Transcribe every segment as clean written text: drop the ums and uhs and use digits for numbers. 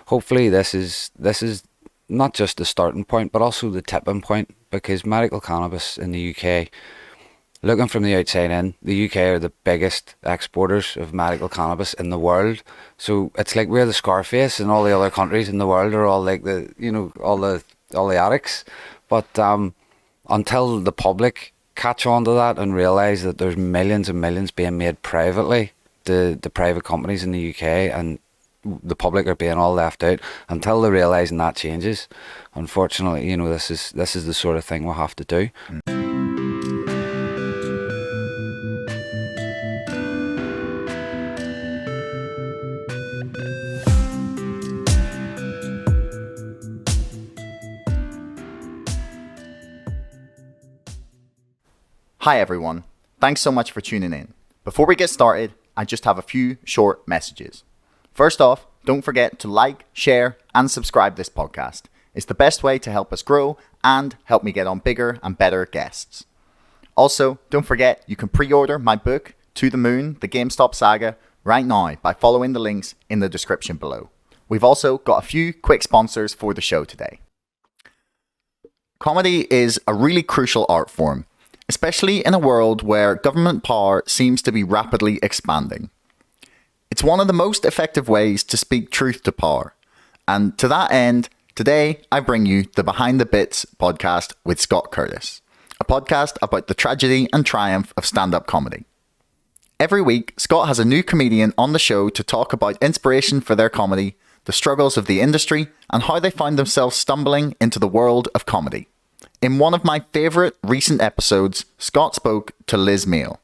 hopefully this is not just the starting point, but also the tipping point, because medical cannabis in the UK, looking from the outside in, the UK are the biggest exporters of medical cannabis in the world. So it's like we're the Scarface, and all the other countries in the world are all like the, all the addicts. But until the public catch on to that and realise that there's millions and millions being made privately, the private companies in the UK, and the public are being all left out, until they realise and that changes, unfortunately, this is the sort of thing we'll have to do. Hi everyone, thanks so much for tuning in. Before we get started, I just have a few short messages. First off, don't forget to like, share and subscribe this podcast. It's the best way to help us grow and help me get on bigger and better guests. Also, don't forget you can pre-order my book, To the Moon, The GameStop Saga, right now by following the links in the description below. We've also got a few quick sponsors for the show today. Comedy is a really crucial art form, especially in a world where government power seems to be rapidly expanding. It's one of the most effective ways to speak truth to power. And to that end, today I bring you the Behind the Bits podcast with Scott Curtis, a podcast about the tragedy and triumph of stand-up comedy. Every week, Scott has a new comedian on the show to talk about inspiration for their comedy, the struggles of the industry, and how they find themselves stumbling into the world of comedy. In one of my favourite recent episodes, Scott spoke to Liz Mail,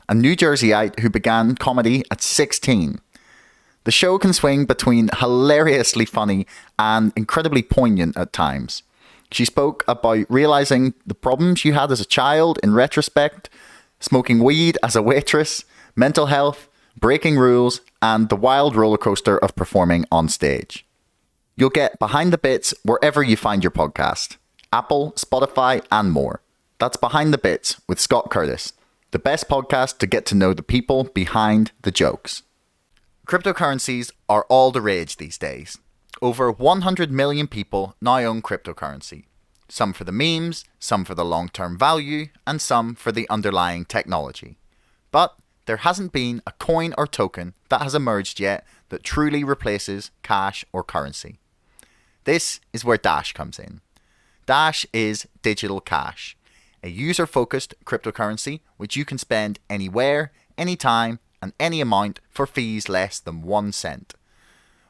a New Jerseyite who began comedy at 16. The show can swing between hilariously funny and incredibly poignant at times. She spoke about realising the problems you had as a child in retrospect, smoking weed as a waitress, mental health, breaking rules, and the wild rollercoaster of performing on stage. You'll get Behind the Bits wherever you find your podcast. Apple, Spotify, and more. That's Behind the Bits with Scott Curtis, the best podcast to get to know the people behind the jokes. Cryptocurrencies are all the rage these days. Over 100 million people now own cryptocurrency. Some for the memes, some for the long-term value, and some for the underlying technology. But there hasn't been a coin or token that has emerged yet that truly replaces cash or currency. This is where Dash comes in. Dash is digital cash, a user-focused cryptocurrency which you can spend anywhere, anytime, and any amount for fees less than 1 cent.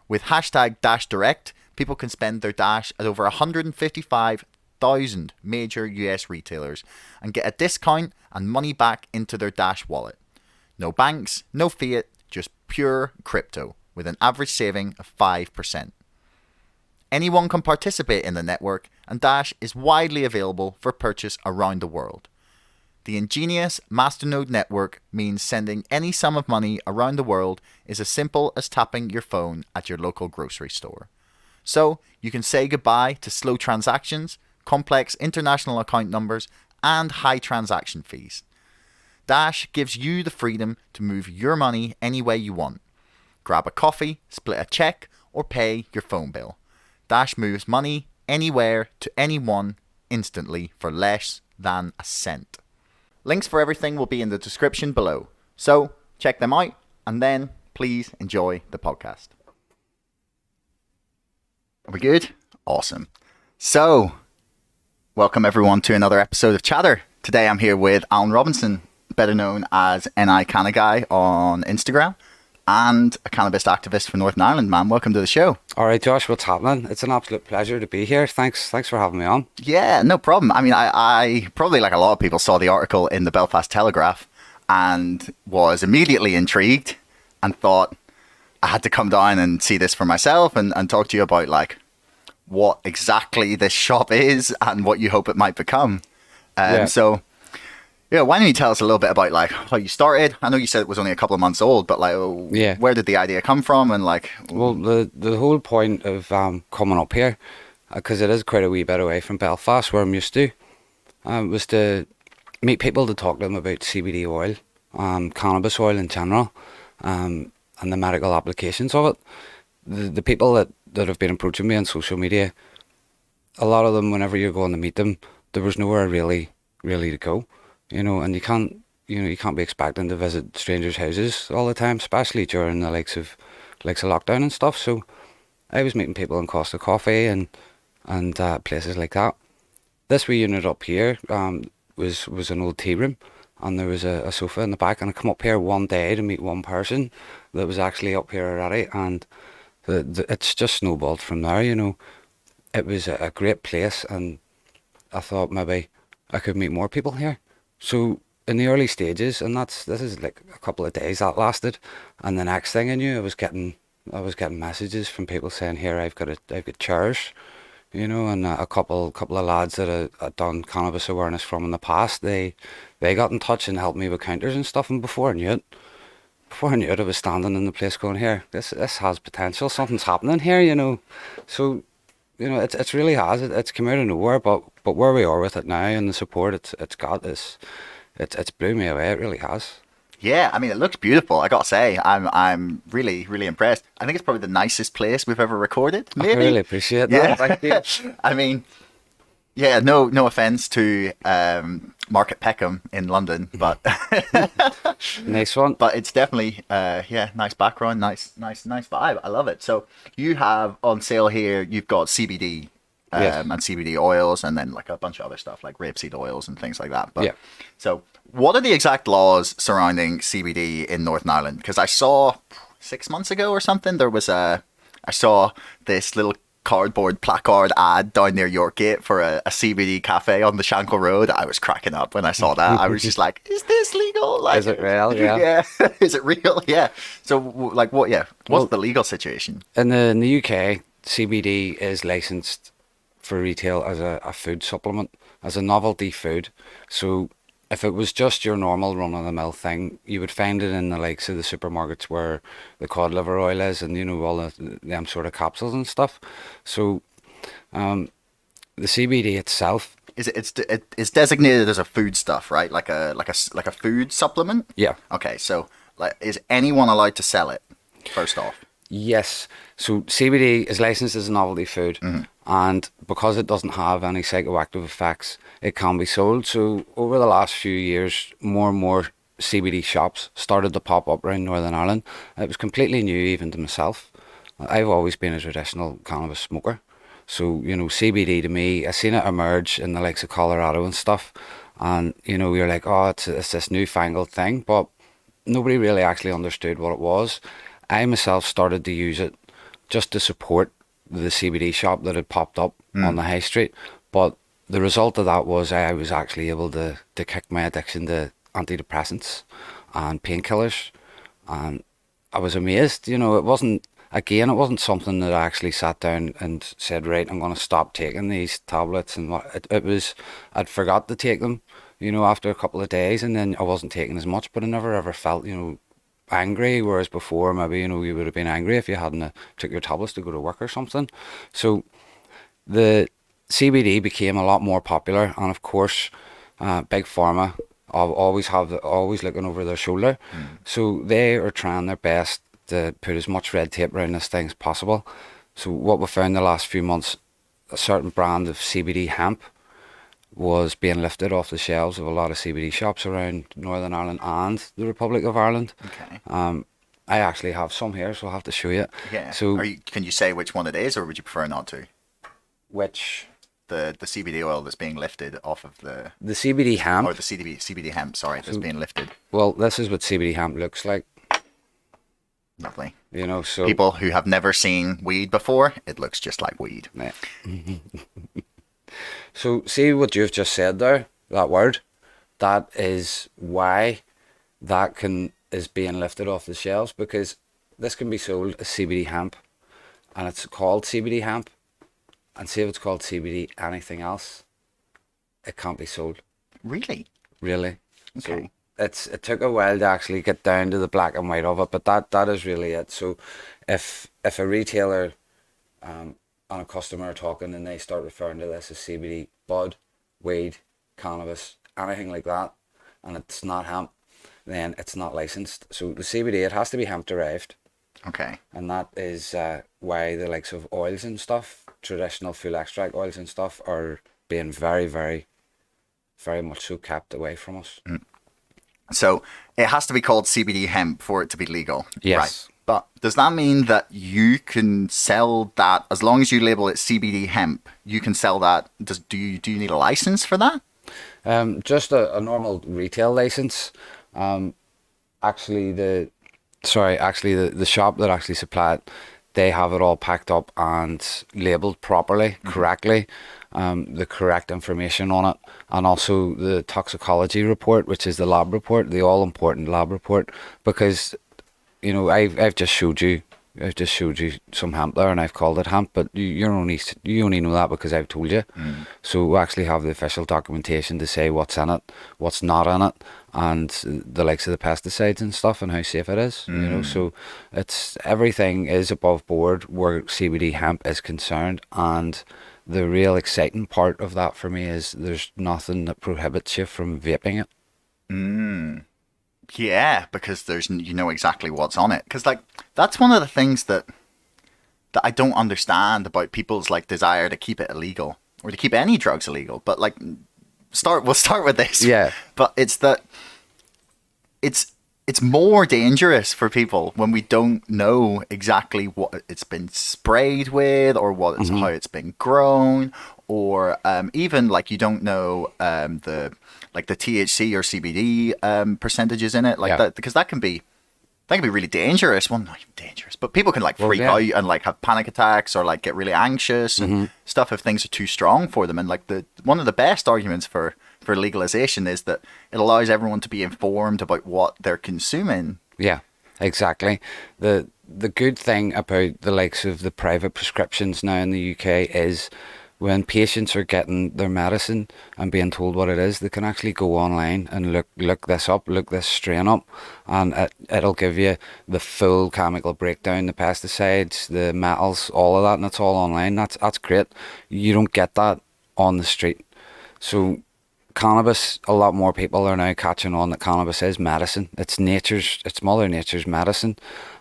With hashtag DashDirect, people can spend their Dash at over 155,000 major US retailers and get a discount and money back into their Dash wallet. No banks, no fiat, just pure crypto, with an average saving of 5%. Anyone can participate in the network, and Dash is widely available for purchase around the world. The ingenious Masternode network means sending any sum of money around the world is as simple as tapping your phone at your local grocery store. So you can say goodbye to slow transactions, complex international account numbers, and high transaction fees. Dash gives you the freedom to move your money any way you want. Grab a coffee, split a check, or pay your phone bill. Dash moves money anywhere to anyone instantly for less than a cent. Links for everything will be in the description below. So check them out and then please enjoy the podcast. Are we good? Awesome. So, welcome everyone to another episode of Chatter. Today I'm here with Alan Robinson, better known as NI Cannaguy on Instagram, and a cannabis activist for Northern Ireland, man. Welcome to the show. All right, Josh, what's happening? It's an absolute pleasure to be here. Thanks for having me on. Yeah, no problem. I mean, I probably, like a lot of people, saw the article in the Belfast Telegraph and was immediately intrigued and thought I had to come down and see this for myself and talk to you about like what exactly this shop is and what you hope it might become. So yeah, why don't you tell us a little bit about like how you started? I know you said it was only a couple of months old, but like, where did the idea come from? And like, well, the whole point of coming up here, because it is quite a wee bit away from Belfast, where I'm used to, was to meet people to talk to them about CBD oil, cannabis oil in general, and the medical applications of it. The people that that have been approaching me on social media, a lot of them, whenever you're going to meet them, there was nowhere really to go, and you can't be expecting to visit strangers' houses all the time, especially during the likes of lockdown and stuff. So I was meeting people in Costa Coffee and places like that. This wee unit up here was an old tea room, and there was a sofa in the back. And I come up here one day to meet one person that was actually up here already, and it's just snowballed from there. It was a great place, and I thought maybe I could meet more people here. So in the early stages, and this is like a couple of days that lasted, and the next thing I knew, I was getting messages from people saying, "Here, I've got chairs," and a couple of lads that I'd done cannabis awareness from in the past. They got in touch and helped me with counters and stuff, and before I knew it, I was standing in the place going, "Here, this has potential. Something's happening here." So it's really has. It's come out of nowhere, but where we are with it now and the support it's got is it's blew me away. It really has. Yeah, I mean, it looks beautiful. I gotta say, I'm really, really impressed. I think it's probably the nicest place we've ever recorded. I Maybe. really appreciate Yeah. that. Thank you. I mean, yeah, no offense to Market Peckham in London, but Nice one. but it's definitely yeah, nice background, nice vibe. I love it. So you have on sale here. You've got CBD Yes. and CBD oils, and then like a bunch of other stuff like rapeseed oils and things like that. But Yeah. so, what are the exact laws surrounding CBD in Northern Ireland? Because I saw 6 months ago or something, I saw this little cardboard placard ad down near Yorkgate for a CBD cafe on the Shankle Road. I was cracking up when I saw that. I was just like, "Is this legal? Like, Is it real? Yeah. yeah, is it real? Yeah." So, like, what? Yeah, what's Well, the legal situation? In the UK, CBD is licensed for retail as a food supplement, as a novelty food. So if it was just your normal run-of-the-mill thing, you would find it in the likes of the supermarkets where the cod liver oil is, and all them sort of capsules and stuff. So the CBD itself, It's designated as a food stuff, right? Like a food supplement. yeah. Okay, so like, is anyone allowed to sell it? First off. Yes. So CBD is licensed as a novelty food, and because it doesn't have any psychoactive effects, it can be sold. So over the last few years, more and more CBD shops started to pop up around Northern Ireland. It was completely new even to myself. I've always been a traditional cannabis smoker. So, CBD to me, I seen it emerge in the likes of Colorado and stuff. And, you're like, oh, it's this newfangled thing. But nobody really actually understood what it was. I myself started to use it just to support the CBD shop that had popped up on the high street. But the result of that was I was actually able to kick my addiction to antidepressants and painkillers. And I was amazed. It wasn't something that I actually sat down and said, right, I'm going to stop taking these tablets. And it was, I'd forgot to take them, after a couple of days, and then I wasn't taking as much, but I never ever felt, angry, whereas before maybe you would have been angry if you hadn't took your tablets to go to work or something. So the CBD became a lot more popular, and of course big pharma always looking over their shoulder. So they are trying their best to put as much red tape around this thing as possible. So what we found the last few months, a certain brand of CBD hemp was being lifted off the shelves of a lot of CBD shops around Northern Ireland and the Republic of Ireland. Okay. I actually have some here, so I'll have to show you. Yeah. So Can you say which one it is, or would you prefer not to? which The CBD oil that's being lifted off of the CBD hemp? or the CBD hemp, sorry, that's being lifted. Well, this is what CBD hemp looks like. Lovely. So People who have never seen weed before, it looks just like weed. yeah. So see what you've just said there, that word, that is why is being lifted off the shelves, because this can be sold as CBD hemp, and it's called CBD hemp, and see if it's called CBD anything else, it can't be sold, Really? really. Okay. So it took a while to actually get down to the black and white of it, but that is really it. So if a retailer and a customer are talking and they start referring to this as CBD, bud, weed, cannabis, anything like that, and it's not hemp, then it's not licensed. So the CBD, it has to be hemp derived. Okay. And that is why the likes of oils and stuff, traditional fuel extract oils and stuff, are being very, very, very much so kept away from us. So it has to be called CBD hemp for it to be legal. Right. Yes. But does that mean that you can sell that as long as you label it CBD hemp? You can sell that. Do you need a license for that? Just a normal retail license. Actually, the shop that actually supply it, they have it all packed up and labeled properly, correctly, the correct information on it, and also the toxicology report, which is the lab report, the all important lab report, because I've just showed you. I've just showed you some hemp there, and I've called it hemp, but you only know that because I've told you. So we actually have the official documentation to say what's in it, what's not in it, and the likes of the pesticides and stuff, and how safe it is. So it's everything is above board where CBD hemp is concerned, and the real exciting part of that for me is there's nothing that prohibits you from vaping it. Yeah, because you know exactly what's on it. Because like that's one of the things that I don't understand about people's like desire to keep it illegal or to keep any drugs illegal. But like, we'll start with this. Yeah. But it's that it's more dangerous for people when we don't know exactly what it's been sprayed with or how it's been grown, or even like you don't know the THC or CBD percentages in it, like that, because that can be really dangerous. Well, not even dangerous, but people can like freak out and like have panic attacks or like get really anxious and stuff if things are too strong for them. And like one of the best arguments for legalization is that it allows everyone to be informed about what they're consuming. Yeah, exactly. The good thing about the likes of the private prescriptions now in the UK is when patients are getting their medicine and being told what it is, they can actually go online and look this up, look this strain up, and it'll give you the full chemical breakdown, the pesticides, the metals, all of that, and it's all online. That's great. You don't get that on the street. So cannabis, a lot more people are now catching on that cannabis is medicine. It's Mother Nature's medicine.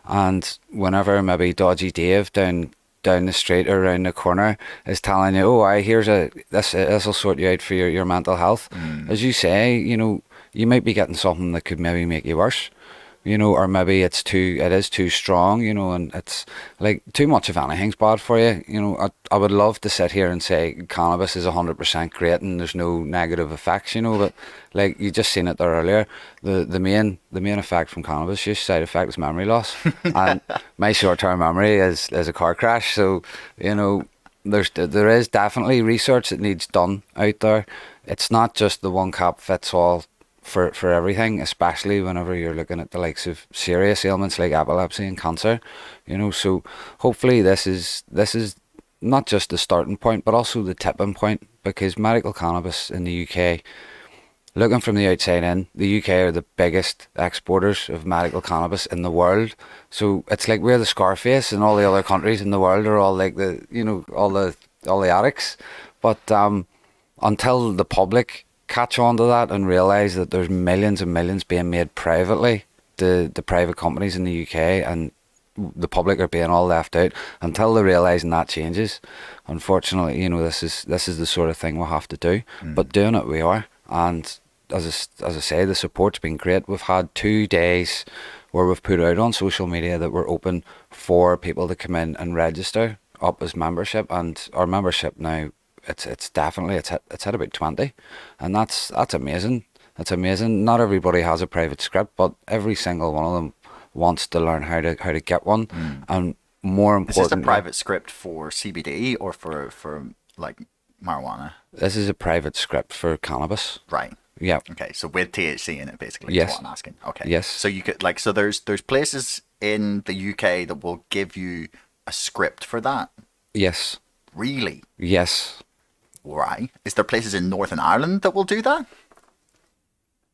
And whenever maybe Dodgy Dave down the street or around the corner is telling you, this will sort you out for your mental health. As you say, you might be getting something that could maybe make you worse. Or maybe it is too strong, and it's like too much of anything's bad for you. I would love to sit here and say cannabis is 100% great and there's no negative effects, but like you just seen it there earlier, the main effect from cannabis use, side effect, is memory loss. And my short-term memory is a car crash. So, there is definitely research that needs done out there. It's not just the one cap fits all for everything, especially whenever you're looking at the likes of serious ailments like epilepsy and cancer. So hopefully this is not just the starting point but also the tipping point, because medical cannabis in the UK, looking from the outside in, the UK are the biggest exporters of medical cannabis in the world. So it's like we're the Scarface, and all the other countries in the world are all like all the addicts. But until the public catch on to that and realise that there's millions and millions being made privately, the private companies in the UK, and the public are being all left out, until they're realising that changes, unfortunately, this is the sort of thing we'll have to do. But doing it we are. And as I say, the support's been great. We've had 2 days where we've put out on social media that we're open for people to come in and register up as membership, and our membership now, it's definitely it's at about 20, and that's amazing. That's amazing. Not everybody has a private script, but every single one of them wants to learn how to get one. And more importantly, is this a private script for CBD or for like marijuana? This is a private script for cannabis. Right. Yeah. Okay, so with THC in it, basically. Yes. Is what I'm asking. Okay. Yes. So you could so there's places in the UK that will give you a script for that. Yes. Really? Yes. Right. Is there places in Northern Ireland that will do that?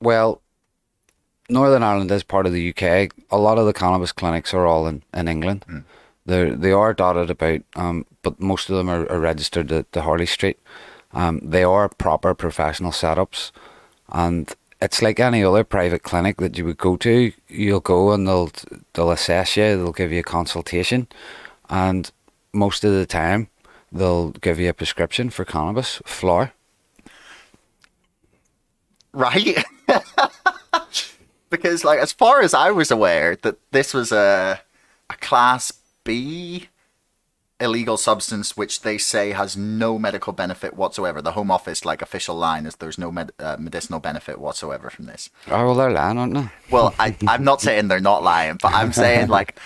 Well, Northern Ireland is part of the UK. A lot of the cannabis clinics are all in England. They are dotted about, but most of them are registered at the Harley Street. They are proper professional setups, and it's like any other private clinic that you would go to. You'll go and they'll assess you, they'll give you a consultation, and most of the time they'll give you a prescription for cannabis flower. Right? Because, like, as far as I was aware, that this was a Class B illegal substance, which they say has no medical benefit whatsoever. The Home Office, like, official line is there's no medicinal benefit whatsoever from this. Oh, well, they're lying, aren't they? Well, I'm not saying they're not lying, but I'm saying, like,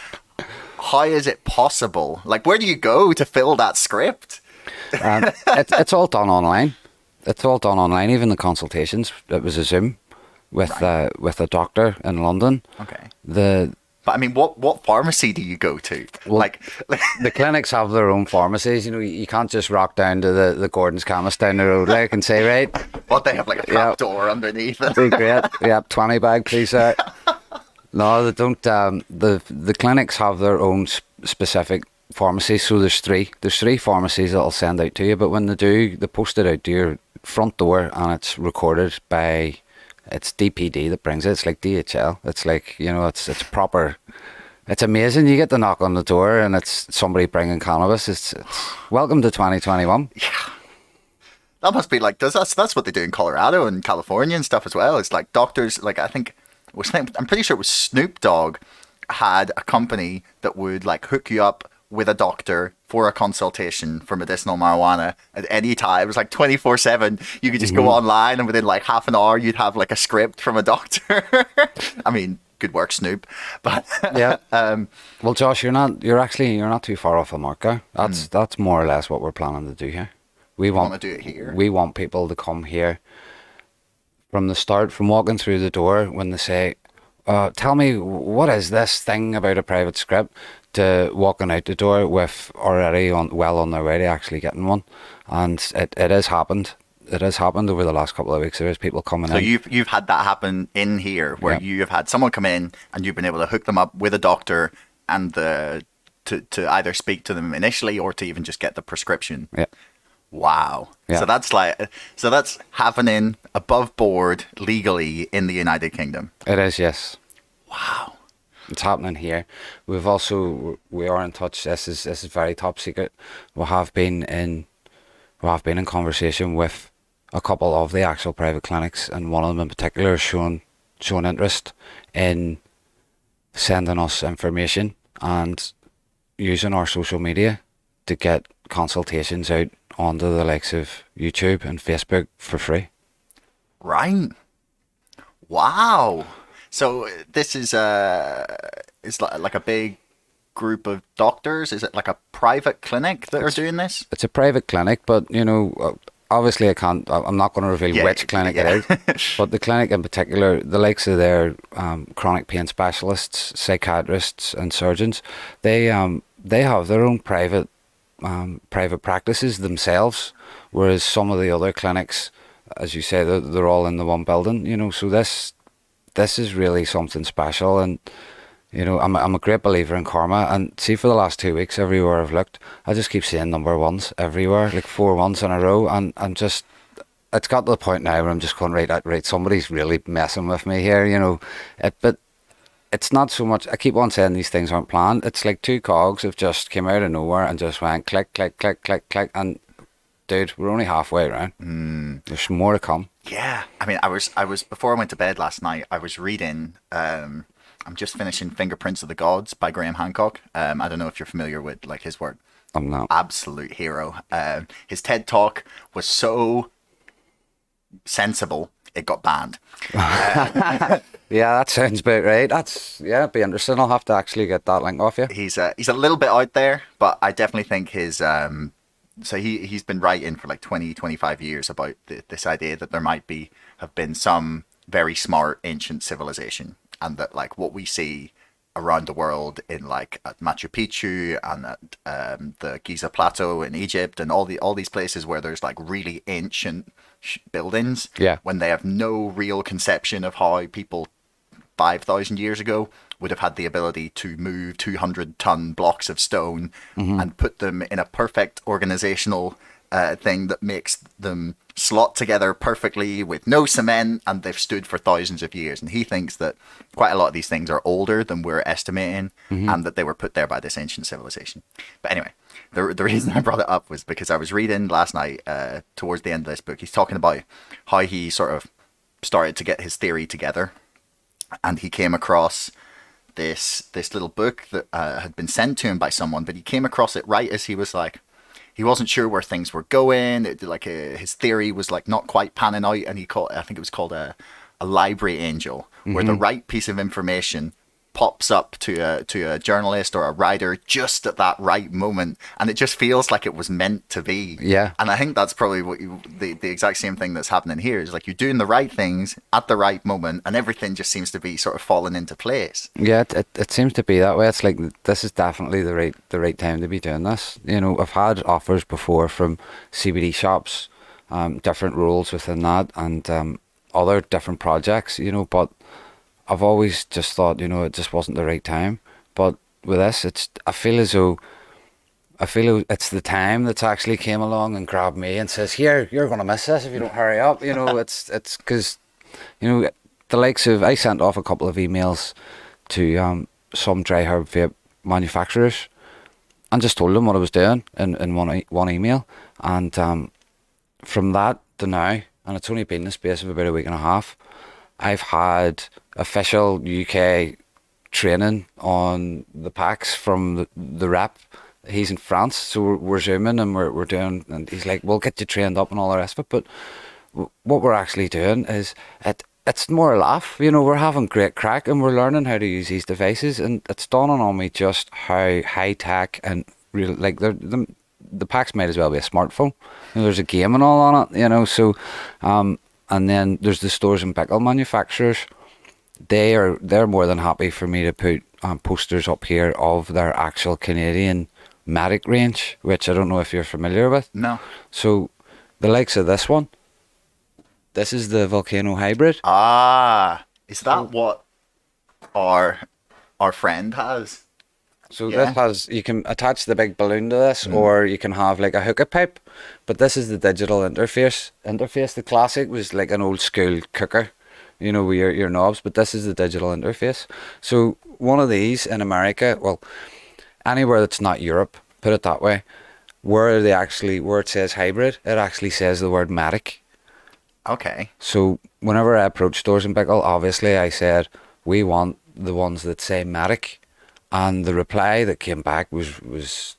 how is it possible? Like, where do you go to fill that script? It's all done online. It's all done online. Even the consultations, it was a Zoom with with a doctor in London. Okay. But I mean, what pharmacy do you go to? Well, like, the clinics have their own pharmacies. You know, you can't just rock down to the Gordon's Chemist down the road like and say, right, what, they have like a trap door underneath it? be great. Yeah, 20 bag, please, sir. No, they don't. The clinics have their own specific pharmacies. So there's three. There's three pharmacies that'll send out to you. But when they do, they post it out to your front door, and it's recorded by. It's DPD that brings it. It's like DHL. It's like, you know, it's proper. It's amazing. You get the knock on the door and it's somebody bringing cannabis. It's welcome to 2021. Yeah. That must be like, that's what they do in Colorado and California and stuff as well. It's like doctors, like, I'm pretty sure it was Snoop Dogg had a company that would like hook you up with a doctor for a consultation for medicinal marijuana at any time. It was like 24/7. You could just go online, and within like half an hour, you'd have like a script from a doctor. I mean, good work, Snoop. But yeah. Well, Josh, you're not too far off the mark there. That's more or less what we're planning to do here. We want to do it here. We want people to come here from the start, from walking through the door when they say, tell me, what is this thing about a private script, to walking out the door with already well on their way to actually getting one. And it has happened. It has happened over the last couple of weeks. There's people coming in. So you've had that happen in here, where you have had someone come in and you've been able to hook them up with a doctor and to either speak to them initially or to even just get the prescription. Yeah. Wow. Yeah. So that's happening above board legally in the United Kingdom. It is, yes. Wow. It's happening here. We are in touch. This is very top secret. We have been in conversation with a couple of the actual private clinics, and one of them in particular has shown interest in sending us information and using our social media to get consultations out onto the likes of YouTube and Facebook for free. Right. Wow. So this is it's like a big group of doctors. Is it like a private clinic that are doing this? It's a private clinic, but you know, obviously I'm not going to reveal which clinic it is. But the clinic in particular, the likes of their chronic pain specialists, psychiatrists, and surgeons, they have their own private practices themselves, whereas some of the other clinics, as you say, they're all in the one building. You know, so this is really something special. And you know, I'm a great believer in karma. And see, for the last 2 weeks, everywhere I've looked, I just keep seeing number ones everywhere, like 4 ones in a row. And I'm just, it's got to the point now where I'm just going, right, somebody's really messing with me here, you know. But it's not so much, I keep on saying these things aren't planned. It's like 2 cogs have just came out of nowhere and just went click, click, click, click, click. And dude, we're only halfway around. There's more to come. Yeah. I mean, I was before I went to bed last night, I was reading, I'm just finishing Fingerprints of the Gods by Graham Hancock. I don't know if you're familiar with like his work. I'm not. Absolute hero. His TED Talk was so sensible, it got banned. Yeah, that sounds about right. It'd be interesting. I'll have to actually get that link off you. He's a little bit out there, but I definitely think his so he's been writing for like 25 years about this idea that there might have been some very smart ancient civilization, and that like what we see around the world in like at Machu Picchu and at the Giza Plateau in Egypt and all these places where there's like really ancient buildings, when they have no real conception of how people 5,000 years ago would have had the ability to move 200-ton blocks of stone and put them in a perfect organizational thing that makes them slot together perfectly with no cement, and they've stood for thousands of years. And he thinks that quite a lot of these things are older than we're estimating, and that they were put there by this ancient civilization. But anyway, the reason I brought it up was because I was reading last night, towards the end of this book, he's talking about how he sort of started to get his theory together, and he came across this little book that had been sent to him by someone, but he came across it right as he was like, he wasn't sure where things were going. His theory was like not quite panning out, and I think it was called a library angel, where the right piece of information pops up to a journalist or a writer just at that right moment, and it just feels like it was meant to be. Yeah. And I think that's probably what the exact same thing that's happening here is like you're doing the right things at the right moment, and everything just seems to be sort of falling into place. Yeah, it seems to be that way. It's like this is definitely the right time to be doing this. You know, I've had offers before from CBD shops, different roles within that, and other different projects. You know, but I've always just thought, you know, it just wasn't the right time. But with this, I feel it's the time that's actually came along and grabbed me and says, "Here, you're gonna miss this if you don't hurry up." You know, it's because, you know, the likes of, I sent off a couple of emails to some dry herb vape manufacturers and just told them what I was doing in one email, and from that to now, and it's only been the space of about a week and a half, I've had official UK training on the packs from the rep. He's in France, so we're zooming and we're doing, and he's like, we'll get you trained up and all the rest of it. But what we're actually doing is it's more a laugh. You know, we're having great crack and we're learning how to use these devices, and it's dawning on me just how high tech and real, like the packs might as well be a smartphone. You know, there's a game and all on it, you know. So and then there's the stores and pickle manufacturers. They're more than happy for me to put posters up here of their actual Canadian Medic range, which I don't know if you're familiar with. No. So the likes of this one, this is the Volcano Hybrid. Ah, is that what our friend has? So Yeah. this has, you can attach the big balloon to this, or you can have like a hookah pipe, but this is the digital interface. The classic was like an old school cooker, you know, with your knobs, but this is the digital interface. So one of these in America, well, anywhere that's not Europe, put it that way, where it says hybrid, it actually says the word medic. Okay. So whenever I approached Stores and Pickle, obviously I said, we want the ones that say medic. And the reply that came back was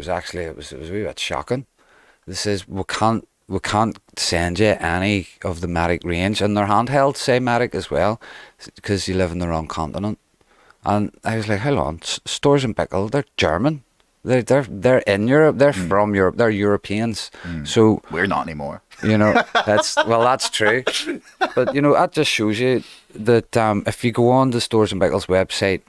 actually, it was a wee bit shocking. This says, we can't send you any of the medic range, and their handhelds say medic as well, because you live in the wrong continent. And I was like, hold on, Stores and Pickle, they're German. They're in Europe. They're from Europe. They're Europeans. So We're not anymore. you know, that's true. But you know, that just shows you that if you go on the Stores and Pickle's website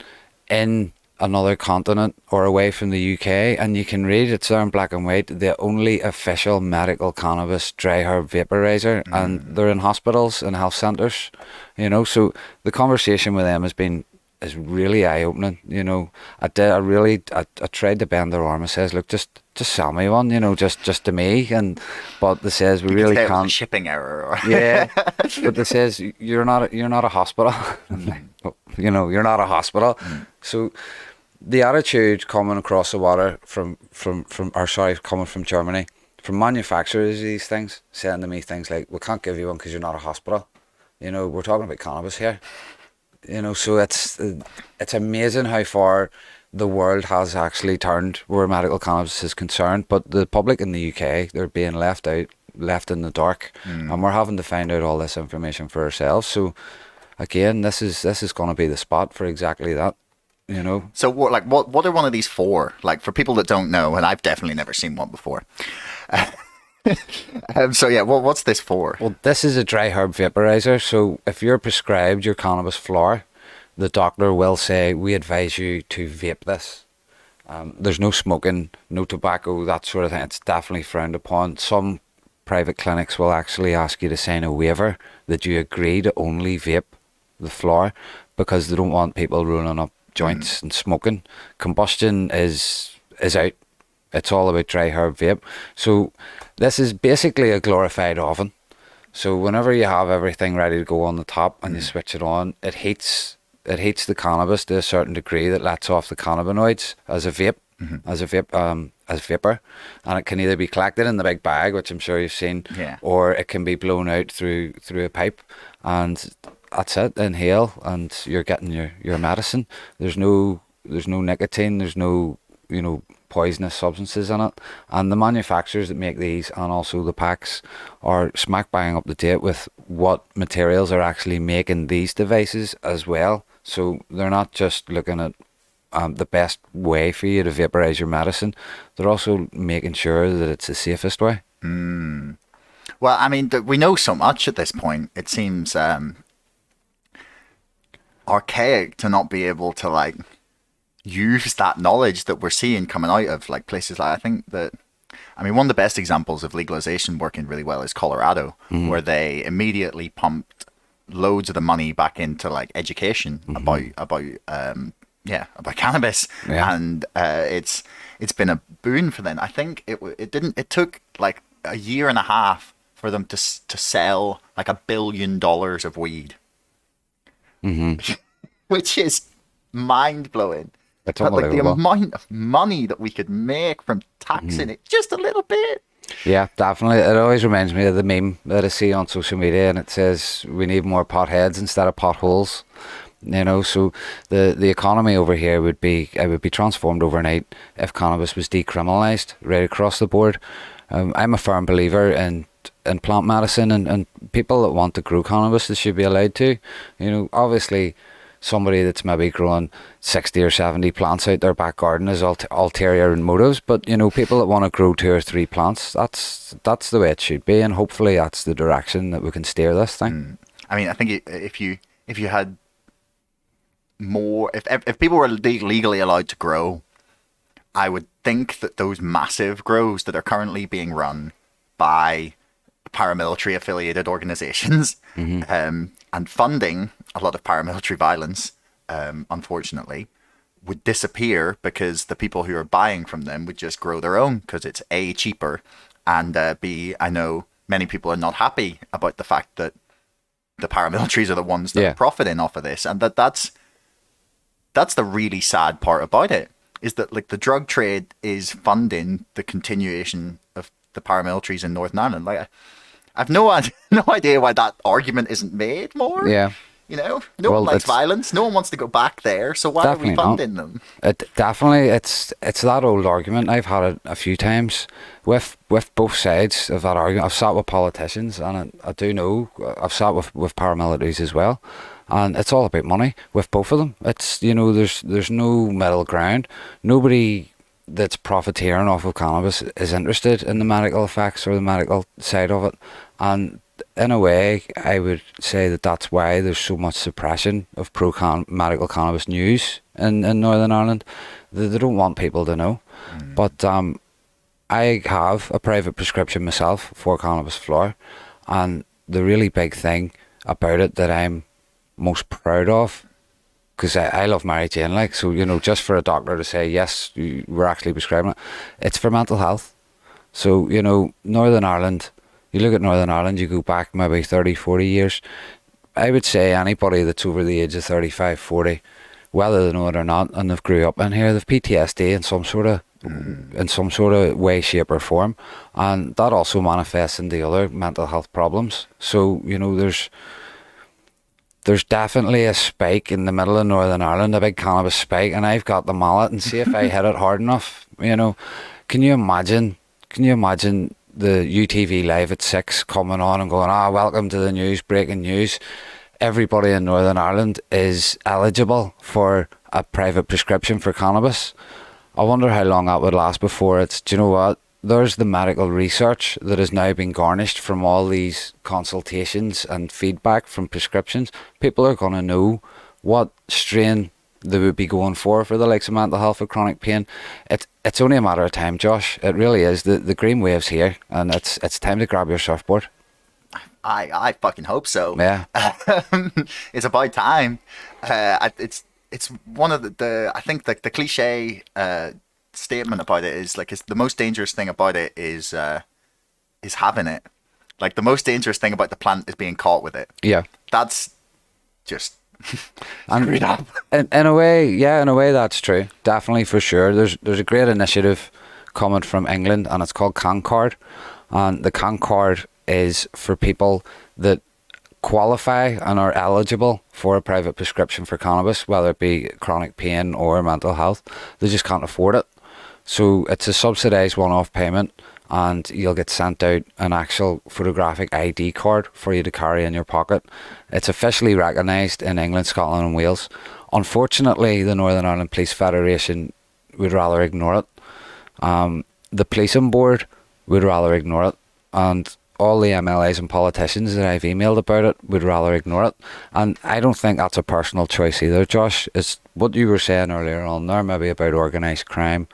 in another continent or away from the UK, and you can read, it's there in black and white, the only official medical cannabis dry herb vaporizer, and they're in hospitals and health centres, you know. So the conversation with them is really eye-opening, you know. I tried to bend their arm and says, look, just sell me one, you know, just to me, but they says we really It was a can't. shipping error. Or Yeah, but they says you're not a hospital. I'm like, "Oh, you know, you're not a hospital." So the attitude coming across the water coming from Germany, from manufacturers of these things, saying to me things like, "We can't give you one because you're not a hospital." You know, we're talking about cannabis here. You know, so it's amazing how far the world has actually turned where medical cannabis is concerned. But the public in the UK, they're being left in the dark, and we're having to find out all this information for ourselves. So again, this is going to be the spot for exactly that, you know. So what are one of these for? Like, for people that don't know, and I've definitely never seen one before. So yeah, what's this for? Well, this is a dry herb vaporizer. So if you're prescribed your cannabis flower, the doctor will say, we advise you to vape this. There's no smoking, no tobacco, that sort of thing. It's definitely frowned upon. Some private clinics will actually ask you to sign a waiver that you agree to only vape the flower, because they don't want people rolling up joints and smoking. Combustion is out. it's all about dry herb vape. So this is basically a glorified oven. So whenever you have everything ready to go on the top and you switch it on, it heats the cannabis to a certain degree that lets off the cannabinoids as a vape, as vapor, and it can either be collected in the big bag, which I'm sure you've seen, Yeah. or it can be blown out through a pipe, and that's it. Inhale, and you're getting your medicine. There's no nicotine. There's no poisonous substances in it, and the manufacturers that make these and also the packs are smack bang up to date with what materials are actually making these devices as well. So they're not just looking at the best way for you to vaporize your medicine. They're also making sure that it's the safest way. Well, I mean, we know so much at this point. It seems archaic to not be able to like use that knowledge that we're seeing coming out of like places like, one of the best examples of legalization working really well is Colorado, where they immediately pumped loads of the money back into like education about cannabis, and it's been a boon for them. I think it took like a year and a half for them to sell like $1 billion of weed, which is mind blowing. It's But like the unbelievable. amount of money that we could make from taxing it just a little bit. Yeah, definitely. It always reminds me of the meme that I see on social media, and it says we need more potheads instead of potholes. So the economy over here would be transformed overnight if cannabis was decriminalized right across the board. I'm a firm believer in plant medicine, and people that want to grow cannabis, they should be allowed to. Obviously, somebody that's maybe growing 60 or 70 plants out their back garden is ulterior motives, but people that want to grow 2 or 3 plants, that's the way it should be, and hopefully that's the direction that we can steer this thing. I mean, I think if you had more, if people were legally allowed to grow, I would think that those massive grows that are currently being run by paramilitary affiliated organizations, and funding a lot of paramilitary violence, unfortunately, would disappear because the people who are buying from them would just grow their own because it's A, cheaper, and B, I know many people are not happy about the fact that the paramilitaries are the ones that are profiting off of this, and that's the really sad part about it, is that like the drug trade is funding the continuation of the paramilitaries in Northern Ireland. Like, I've no idea why that argument isn't made more. Yeah. No one likes violence. No one wants to go back there. So why are we funding them? It's that old argument. I've had it a few times with both sides of that argument. I've sat with politicians, and I do know I've sat with paramilitaries as well, and it's all about money with both of them. It's there's no middle ground. Nobody that's profiteering off of cannabis is interested in the medical effects or the medical side of it, and in a way, I would say that that's why there's so much suppression of medical cannabis news in Northern Ireland. They don't want people to know. But I have a private prescription myself for cannabis flower, and the really big thing about it that I'm most proud of, because I love Mary Jane, like, so, just for a doctor to say, yes, we're actually prescribing it, it's for mental health. So, Northern Ireland, you look at Northern Ireland, you go back maybe 30, 40 years, I would say anybody that's over the age of 35, 40, whether they know it or not, and they've grew up in here, they've PTSD in some sort of way, shape or form, and that also manifests into other mental health problems. So, there's definitely a spike in the middle of Northern Ireland, a big cannabis spike, and I've got the mallet, and see if I hit it hard enough. Can you imagine the UTV Live at 6 coming on and going, welcome to the news, breaking news. Everybody in Northern Ireland is eligible for a private prescription for cannabis. I wonder how long that would last before it's, do you know what? There's the medical research that has now been garnished from all these consultations and feedback from prescriptions. People are going to know what strain they would be going for the likes of mental health or chronic pain. It's only a matter of time, Josh. It really is. The green wave's here, and it's time to grab your surfboard. I fucking hope so. Yeah. It's about time. It's one of the I think the cliche statement about it is like, it's the most dangerous thing about it is having it. Like, the most dangerous thing about the plant is being caught with it. Yeah. That's just And screwed up. in a way, yeah, in a way that's true. Definitely, for sure. There's a great initiative coming from England, and it's called Cannaguy, and the Cannaguy is for people that qualify and are eligible for a private prescription for cannabis, whether it be chronic pain or mental health. They just can't afford it. So it's a subsidised one-off payment, and you'll get sent out an actual photographic ID card for you to carry in your pocket. It's officially recognised in England, Scotland and Wales. Unfortunately, the Northern Ireland Police Federation would rather ignore it. The policing board would rather ignore it, and all the MLAs and politicians that I've emailed about it would rather ignore it. And I don't think that's a personal choice either, Josh. It's what you were saying earlier on there, maybe about organised crime.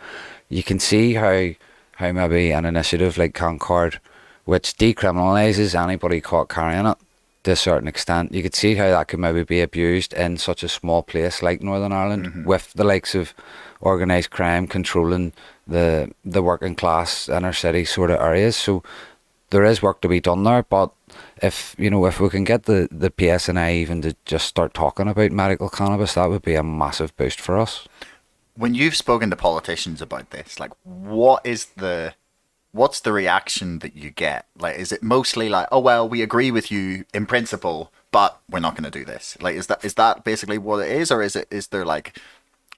You can see how maybe an initiative like Concord, which decriminalises anybody caught carrying it to a certain extent, you could see how that could maybe be abused in such a small place like Northern Ireland, with the likes of organised crime controlling the working class inner city sort of areas. So there is work to be done there, but if we can get the PSNI even to just start talking about medical cannabis, that would be a massive boost for us. When you've spoken to politicians about this, like, what's the reaction that you get? Like, is it mostly like, oh well, we agree with you in principle, but we're not going to do this? Like, is that basically what it is, or is there like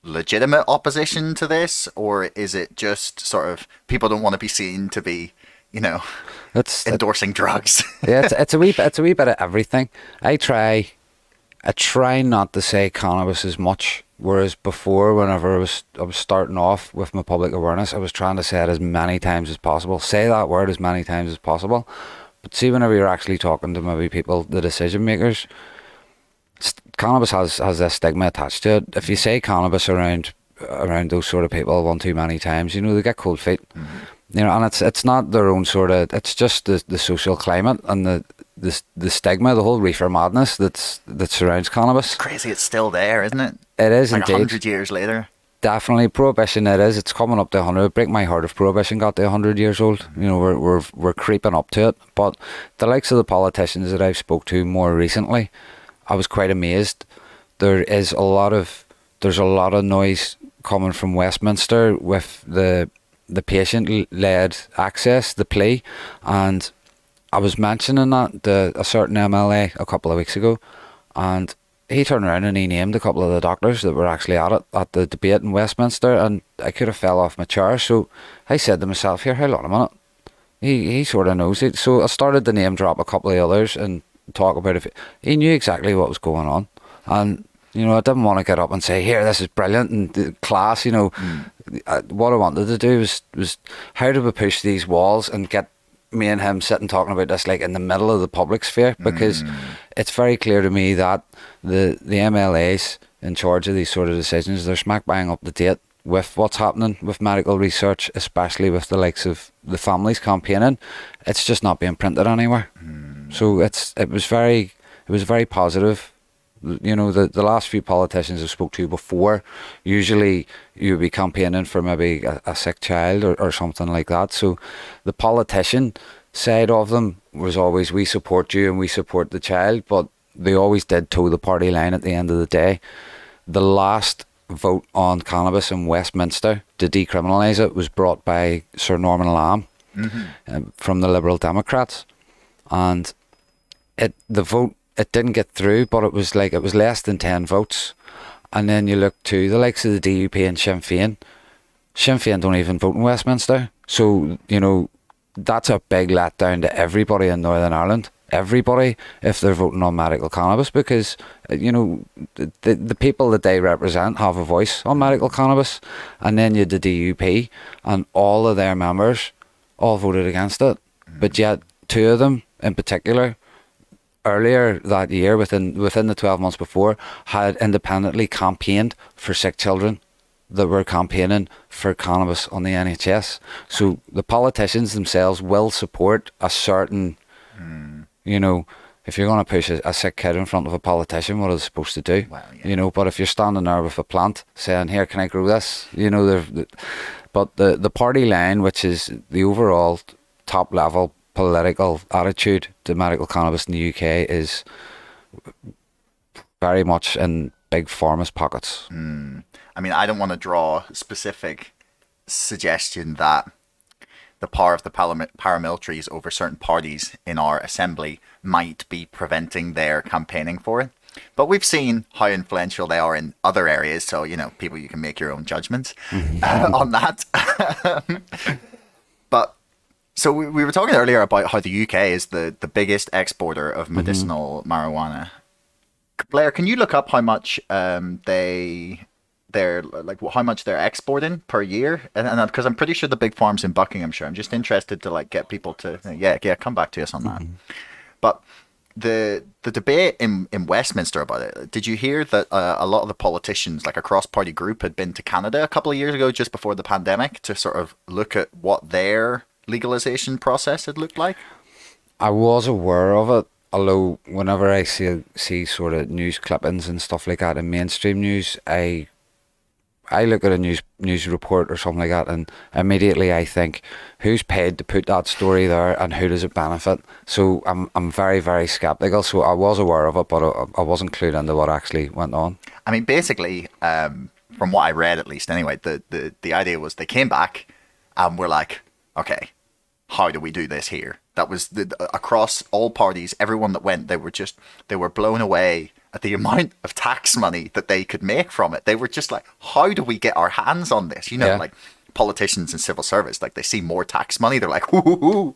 legitimate opposition to this, or is it just sort of people don't want to be seen to be, endorsing drugs? Yeah, it's a wee bit of everything. I try not to say cannabis as much, whereas before, whenever I was starting off with my public awareness, I was trying to say it as many times as possible. Say that word as many times as possible. But see, whenever you're actually talking to maybe people, the decision makers, cannabis has this stigma attached to it. If you say cannabis around those sort of people one too many times, they get cold feet. And it's not their own sort of, it's just the social climate and the stigma, the whole reefer madness that surrounds cannabis. It's crazy, it's still there, isn't it? It is, like indeed. 100 years later. Definitely. Prohibition, it is. It's coming up to 100. It'd break my heart if Prohibition got to 100 years old. We're creeping up to it. But the likes of the politicians that I've spoke to more recently, I was quite amazed. There's a lot of noise coming from Westminster with the patient-led access, the plea, and I was mentioning that to a certain MLA a couple of weeks ago, and he turned around and he named a couple of the doctors that were actually at the debate in Westminster, and I could have fell off my chair. So I said to myself, here, hold on a minute. He sort of knows it. So I started to name drop a couple of others and talk about it. He knew exactly what was going on, and I didn't want to get up and say, here, this is brilliant and class. What I wanted to do was how do we push these walls and get me and him sitting talking about this like in the middle of the public sphere, because it's very clear to me that the MLAs in charge of these sort of decisions, they're smack bang up to date with what's happening with medical research, especially with the likes of the families campaigning. It's just not being printed anywhere. So it was very positive. The last few politicians I spoke to before, usually you would be campaigning for maybe a sick child or something like that. So the politician side of them was always, we support you and we support the child, but they always did toe the party line at the end of the day. The last vote on cannabis in Westminster to decriminalise it was brought by Sir Norman Lamb from the Liberal Democrats, and the vote, it didn't get through, but it was less than 10 votes. And then you look to the likes of the DUP and Sinn Féin. Sinn Féin don't even vote in Westminster. So, that's a big letdown to everybody in Northern Ireland. Everybody, if they're voting on medical cannabis, because, the people that they represent have a voice on medical cannabis. And then you had the DUP, and all of their members all voted against it. But yet, two of them in particular, earlier that year, within the 12 months before, had independently campaigned for sick children that were campaigning for cannabis on the NHS. So the politicians themselves will support a certain, if you're going to push a sick kid in front of a politician, what are they supposed to do? Well, yeah. You know, but if you're standing there with a plant saying, here, can I grow this? You know, but the party line, which is the overall top level political attitude to medical cannabis in the UK, is very much in big pharma's pockets. I mean, I don't want to draw specific suggestion that the power of the paramilitaries over certain parties in our assembly might be preventing their campaigning for it. But we've seen how influential they are in other areas. So, you know, people, you can make your own judgments on that. But so we were talking earlier about how the UK is the biggest exporter of medicinal marijuana. Blair, can you look up how much they're like how much they're exporting per year? And because I'm pretty sure the big farms in Buckinghamshire. I'm just interested to like get people to come back to us on that. But the debate in Westminster about it. Did you hear that a lot of the politicians, like a cross-party group, had been to Canada a couple of years ago, just before the pandemic, to sort of look at what their legalization process had looked like? I was aware of it, although whenever I see sort of news clippings and stuff like that in mainstream news, I look at a news report or something like that, and immediately I think, who's paid to put that story there, and who does it benefit? So I'm very, very skeptical. So I was aware of it, but I wasn't clued into what actually went on. I mean, basically, from what I read at least, anyway, the idea was they came back and were like, okay, how do we do this here? That was across all parties, everyone that went, they were blown away at the amount of tax money that they could make from it. They were just like, how do we get our hands on this? You know, like politicians and civil service, like they see more tax money, they're like, ooh.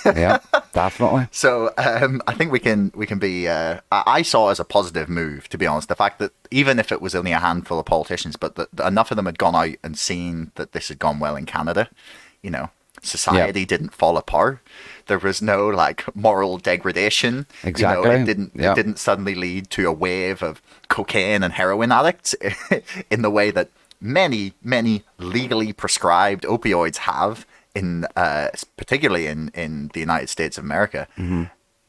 Yeah, definitely. So I think we can be, I saw it as a positive move, to be honest. The fact that even if it was only a handful of politicians, but that enough of them had gone out and seen that this had gone well in Canada, you know, society didn't fall apart. There was no like moral degradation. Exactly. You know, it didn't suddenly lead to a wave of cocaine and heroin addicts in the way that many legally prescribed opioids have in particularly in the United States of America.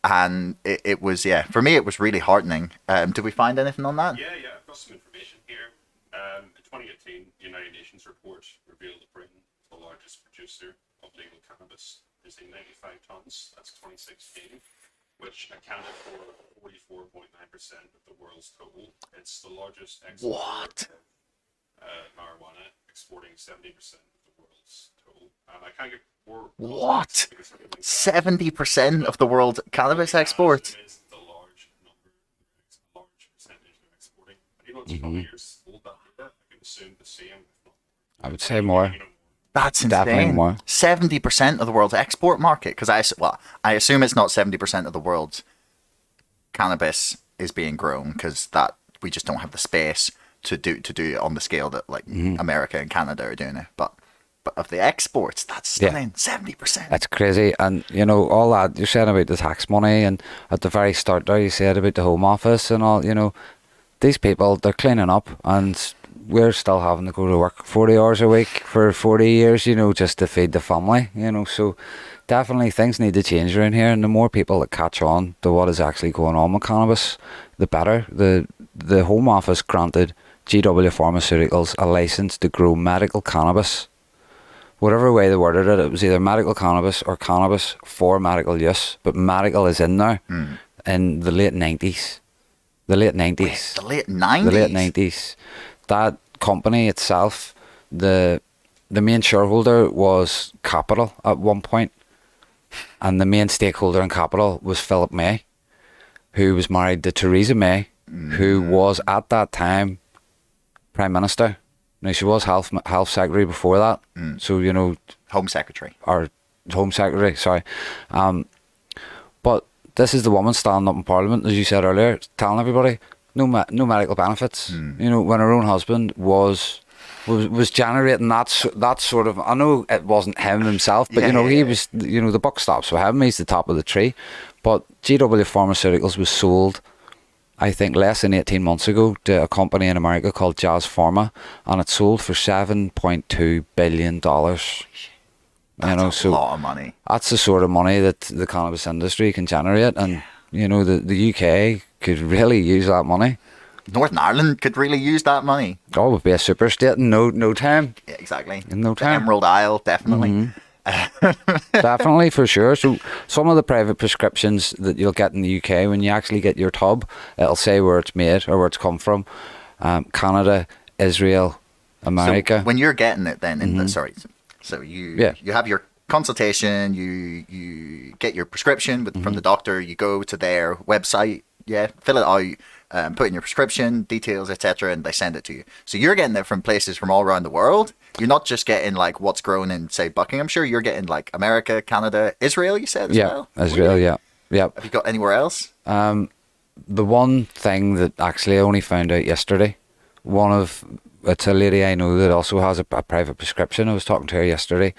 And it was for me it was really heartening. Did we find anything on that? Yeah, I've got some information here. In 2018, the United Nations report revealed that Britain, the largest producer of legal cannabis, is 95 tons. That's 2016, which accounted for 44.9% of the world's total. It's the largest exporter of marijuana, exporting 70% of the world's total. I can't get more. What? 70% of the world's cannabis exports? It's the large percentage they're exporting. And even it's 12 years old, that data, I can assume the same. I would say more. That's insane. 70% of the world's export market. Because I assume it's not 70% of the world's cannabis is being grown, because that we just don't have the space to do it on the scale that like America and Canada are doing it. But of the exports, that's stunning. 70%. That's crazy. And you know, all that you're saying about the tax money, and at the very start there you said about the Home Office and all, you know, these people, they're cleaning up, and we're still having to go to work 40 hours a week for 40 years, you know, just to feed the family, you know. So definitely things need to change around here, and the more people that catch on to what is actually going on with cannabis, the better. The Home Office granted GW Pharmaceuticals a license to grow medical cannabis. Whatever way they worded it, it was either medical cannabis or cannabis for medical use, but medical is in there in the late 90s. The late 90s. Wait, the late 90s? The late 90s. That company itself, the main shareholder was Capital at one point, and the main stakeholder in Capital was Philip May, who was married to Theresa May, who was at that time Prime Minister. Now, she was health secretary before that, so you know, Home Secretary, or Home Secretary, sorry. But this is the woman standing up in Parliament, as you said earlier, telling everybody no medical benefits. You know, when her own husband was generating that sort of. I know it wasn't him himself, but he was. You know, the buck stops with him. He's the top of the tree. But GW Pharmaceuticals was sold, I think, less than 18 months ago to a company in America called Jazz Pharma, and it sold for $7.2 billion. That's a lot of money. That's the sort of money that the cannabis industry can generate, and You know, the UK could really use that money. Northern Ireland could really use that money. Oh, it would be a super state in no time. Yeah, exactly. In no The time. Emerald Isle, definitely. Definitely, for sure. So some of the private prescriptions that you'll get in the UK, when you actually get your tub, it'll say where it's made or where it's come from. Canada, Israel, America. So when you're getting it, then so you have your consultation, you get your prescription from the doctor. You go to their website, fill it out, put in your prescription details, etc., and they send it to you. So you're getting it from places from all around the world. You're not just getting like what's grown in, say, Buckinghamshire. You're getting like America, Canada, Israel. You said as well. Israel. Really? Yeah. Have you got anywhere else? The one thing that actually I only found out yesterday, it's a lady I know that also has a private prescription. I was talking to her yesterday,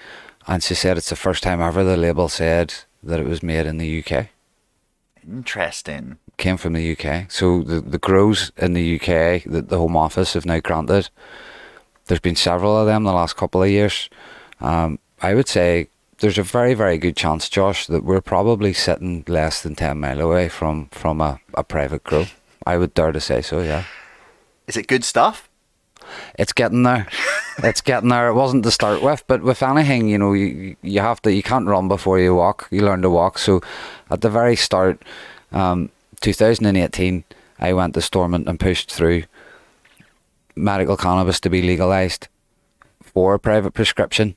and she said it's the first time ever the label said that it was made in the UK. Interesting. Came from the UK. So the grows in the UK that the Home Office have now granted, there's been several of them the last couple of years. I would say there's a very, very good chance, Josh, that we're probably sitting less than 10 mile away from a private grow. I would dare to say so, yeah. Is it good stuff? It's getting there. It's getting there. It wasn't to start with, but with anything, you know, you can't run before you walk. You learn to walk. So at the very start, 2018, I went to Stormont and pushed through medical cannabis to be legalised for private prescription.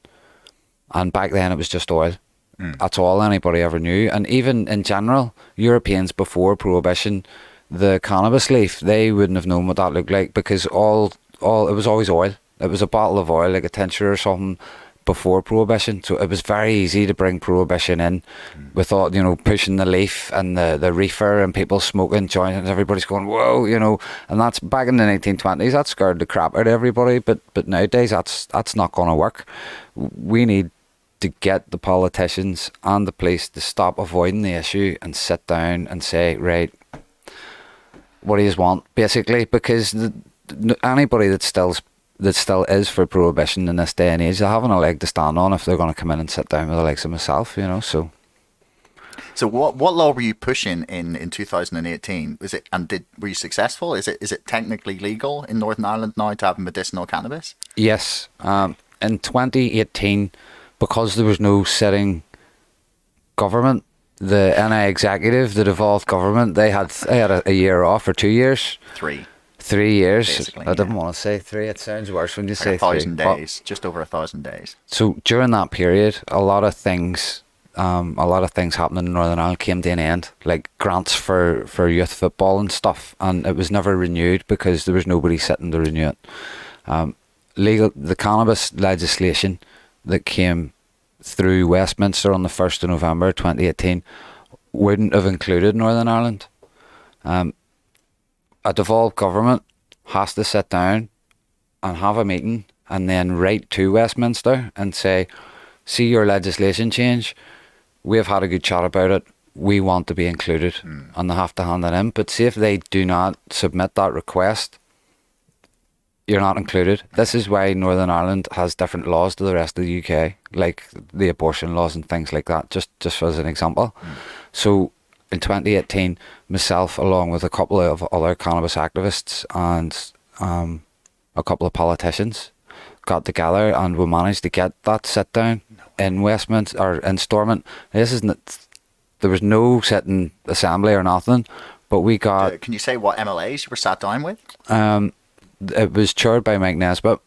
And back then it was just oil. That's all anybody ever knew. And even in general, Europeans before Prohibition, the cannabis leaf, they wouldn't have known what that looked like, because all it was always oil. It was a bottle of oil, like a tincture or something, before Prohibition. So it was very easy to bring Prohibition in with all, you know, pushing the leaf and the reefer and people smoking joints, and everybody's going, whoa, you know. And that's back in the 1920s. That scared the crap out of everybody. But nowadays that's not going to work. We need to get the politicians and the police to stop avoiding the issue and sit down and say, right, what do you want, basically? Because anybody that still is for Prohibition in this day and age, they're having a leg to stand on if they're going to come in and sit down with the likes of myself, you know. So what law were you pushing in 2018? Were you successful? Is it technically legal in Northern Ireland now to have medicinal cannabis? Yes. In 2018, because there was no sitting government, the NI executive, the devolved government, they had a year off, or 2 years. 3 years. I didn't want to say 3. It sounds worse when you say 1,000 3. days, just over 1,000 days. So during that period, a lot of things happening in Northern Ireland came to an end, like grants for youth football and stuff, and it was never renewed because there was nobody sitting to renew it. The cannabis legislation that came through Westminster on the 1st of November 2018 wouldn't have included Northern Ireland. A devolved government has to sit down and have a meeting and then write to Westminster and say, see your legislation change, we have had a good chat about it, we want to be included, and they have to hand it in. But see if they do not submit that request, you're not included. This is why Northern Ireland has different laws to the rest of the UK, like the abortion laws and things like that, just as an example. So in 2018, myself, along with a couple of other cannabis activists and a couple of politicians, got together and we managed to get that sit down in Westminster or in Stormont. There was no sitting assembly or nothing, but we got. Can you say what MLAs you were sat down with? It was chaired by Mike Nesbitt.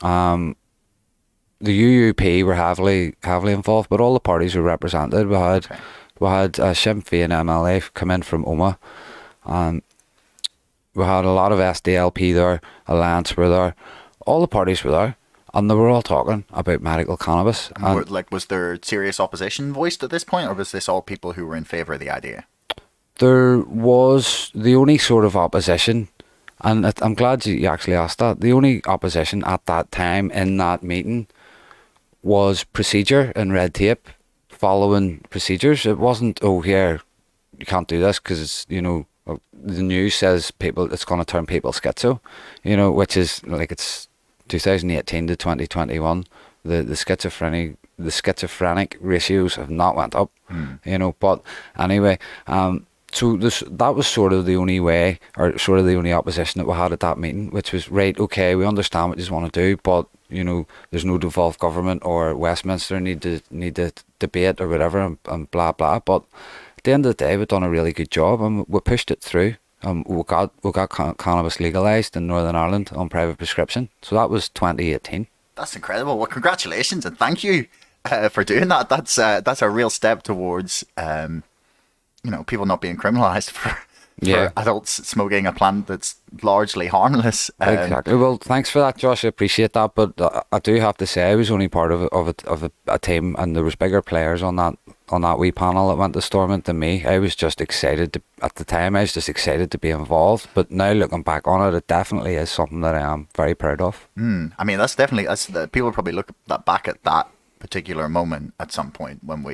The UUP were heavily involved, but all the parties were represented. We had a Sinn Féin MLA come in from Oma, and we had a lot of SDLP there, Alliance were there, all the parties were there, and they were all talking about medical cannabis. And was there serious opposition voiced at this point, or was this all people who were in favour of the idea? There was the only sort of opposition, and I'm glad you actually asked that. The only opposition at that time in that meeting was procedure and red tape, following procedures. It wasn't, oh, here, you can't do this because it's, you know, the news says it's going to turn people schizo, you know, which is like, it's 2018 to 2021. The schizophrenia the schizophrenic ratios have not went up, you know. But anyway, so that was sort of the only way, or sort of the only opposition that we had at that meeting, which was, right, okay, we understand what you want to do, but you know, there's no devolved government, or Westminster need to debate or whatever, and blah blah. But at the end of the day, we've done a really good job, and we pushed it through. We got cannabis legalised in Northern Ireland on private prescription. So that was 2018. That's incredible. Well, congratulations and thank you for doing that. That's a real step towards you know, people not being criminalised for adults smoking a plant that's largely harmless. Exactly. Well, thanks for that, Josh. I appreciate that. But I do have to say, I was only part of a team, and there was bigger players on that wee panel that went to Stormont than me. I was just excited at the time. I was just excited to be involved. But now looking back on it, it definitely is something that I am very proud of. I mean, people probably look back at that particular moment at some point when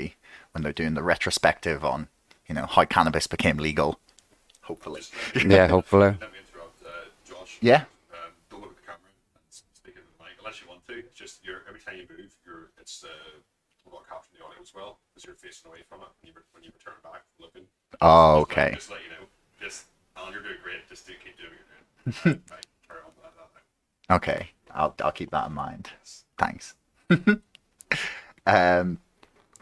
they're doing the retrospective on, you know, how cannabis became legal. Hopefully. Yeah, hopefully. Let me interrupt, Josh. Yeah. Don't look at the camera and speak into the mic unless you want to. It's just every time you move, it's we'll not capture the audio as well because you're facing away from it when you return back looking. Oh, okay. Just let you know. Alan, you're doing great. Just keep doing what you're doing. Right, carry on with that now. Okay, I'll keep that in mind. Yes. Thanks.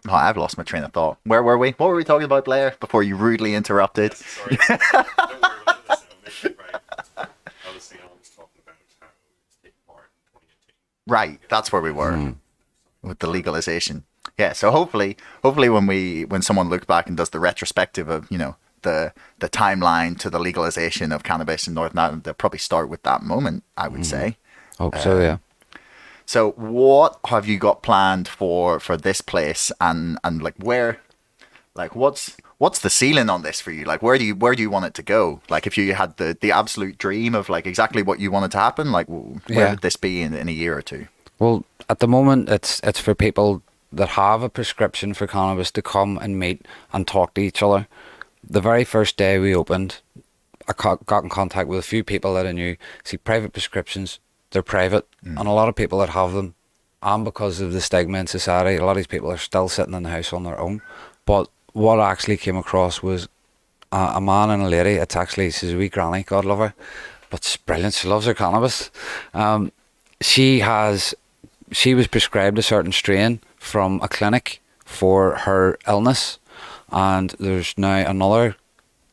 Oh, I've lost my train of thought. Where were we? What were we talking about, Blair? Before you rudely interrupted. Yes, sorry. Don't worry about this. I'll make it right. Obviously, Alan was talking about how it's taking part in 2018. Right, that's where we were with the legalization. Yeah, so hopefully when someone looks back and does the retrospective of, you know, the timeline to the legalization of cannabis in Northern Ireland, they'll probably start with that moment, I would say. Hope so, yeah. So what have you got planned for this place, and like where, like what's the ceiling on this for you? Like where do you want it to go? Like if you had the absolute dream of like exactly what you wanted to happen, like where would this be in a year or two? Well, at the moment, it's for people that have a prescription for cannabis to come and meet and talk to each other. The very first day we opened, I got in contact with a few people that I knew. See, private prescriptions, they're private, and a lot of people that have them, and because of the stigma in society, a lot of these people are still sitting in the house on their own. But what I actually came across was a man and a lady. It's actually, she's a wee granny, God love her, but she's brilliant. She loves her cannabis. She was prescribed a certain strain from a clinic for her illness, and there's now another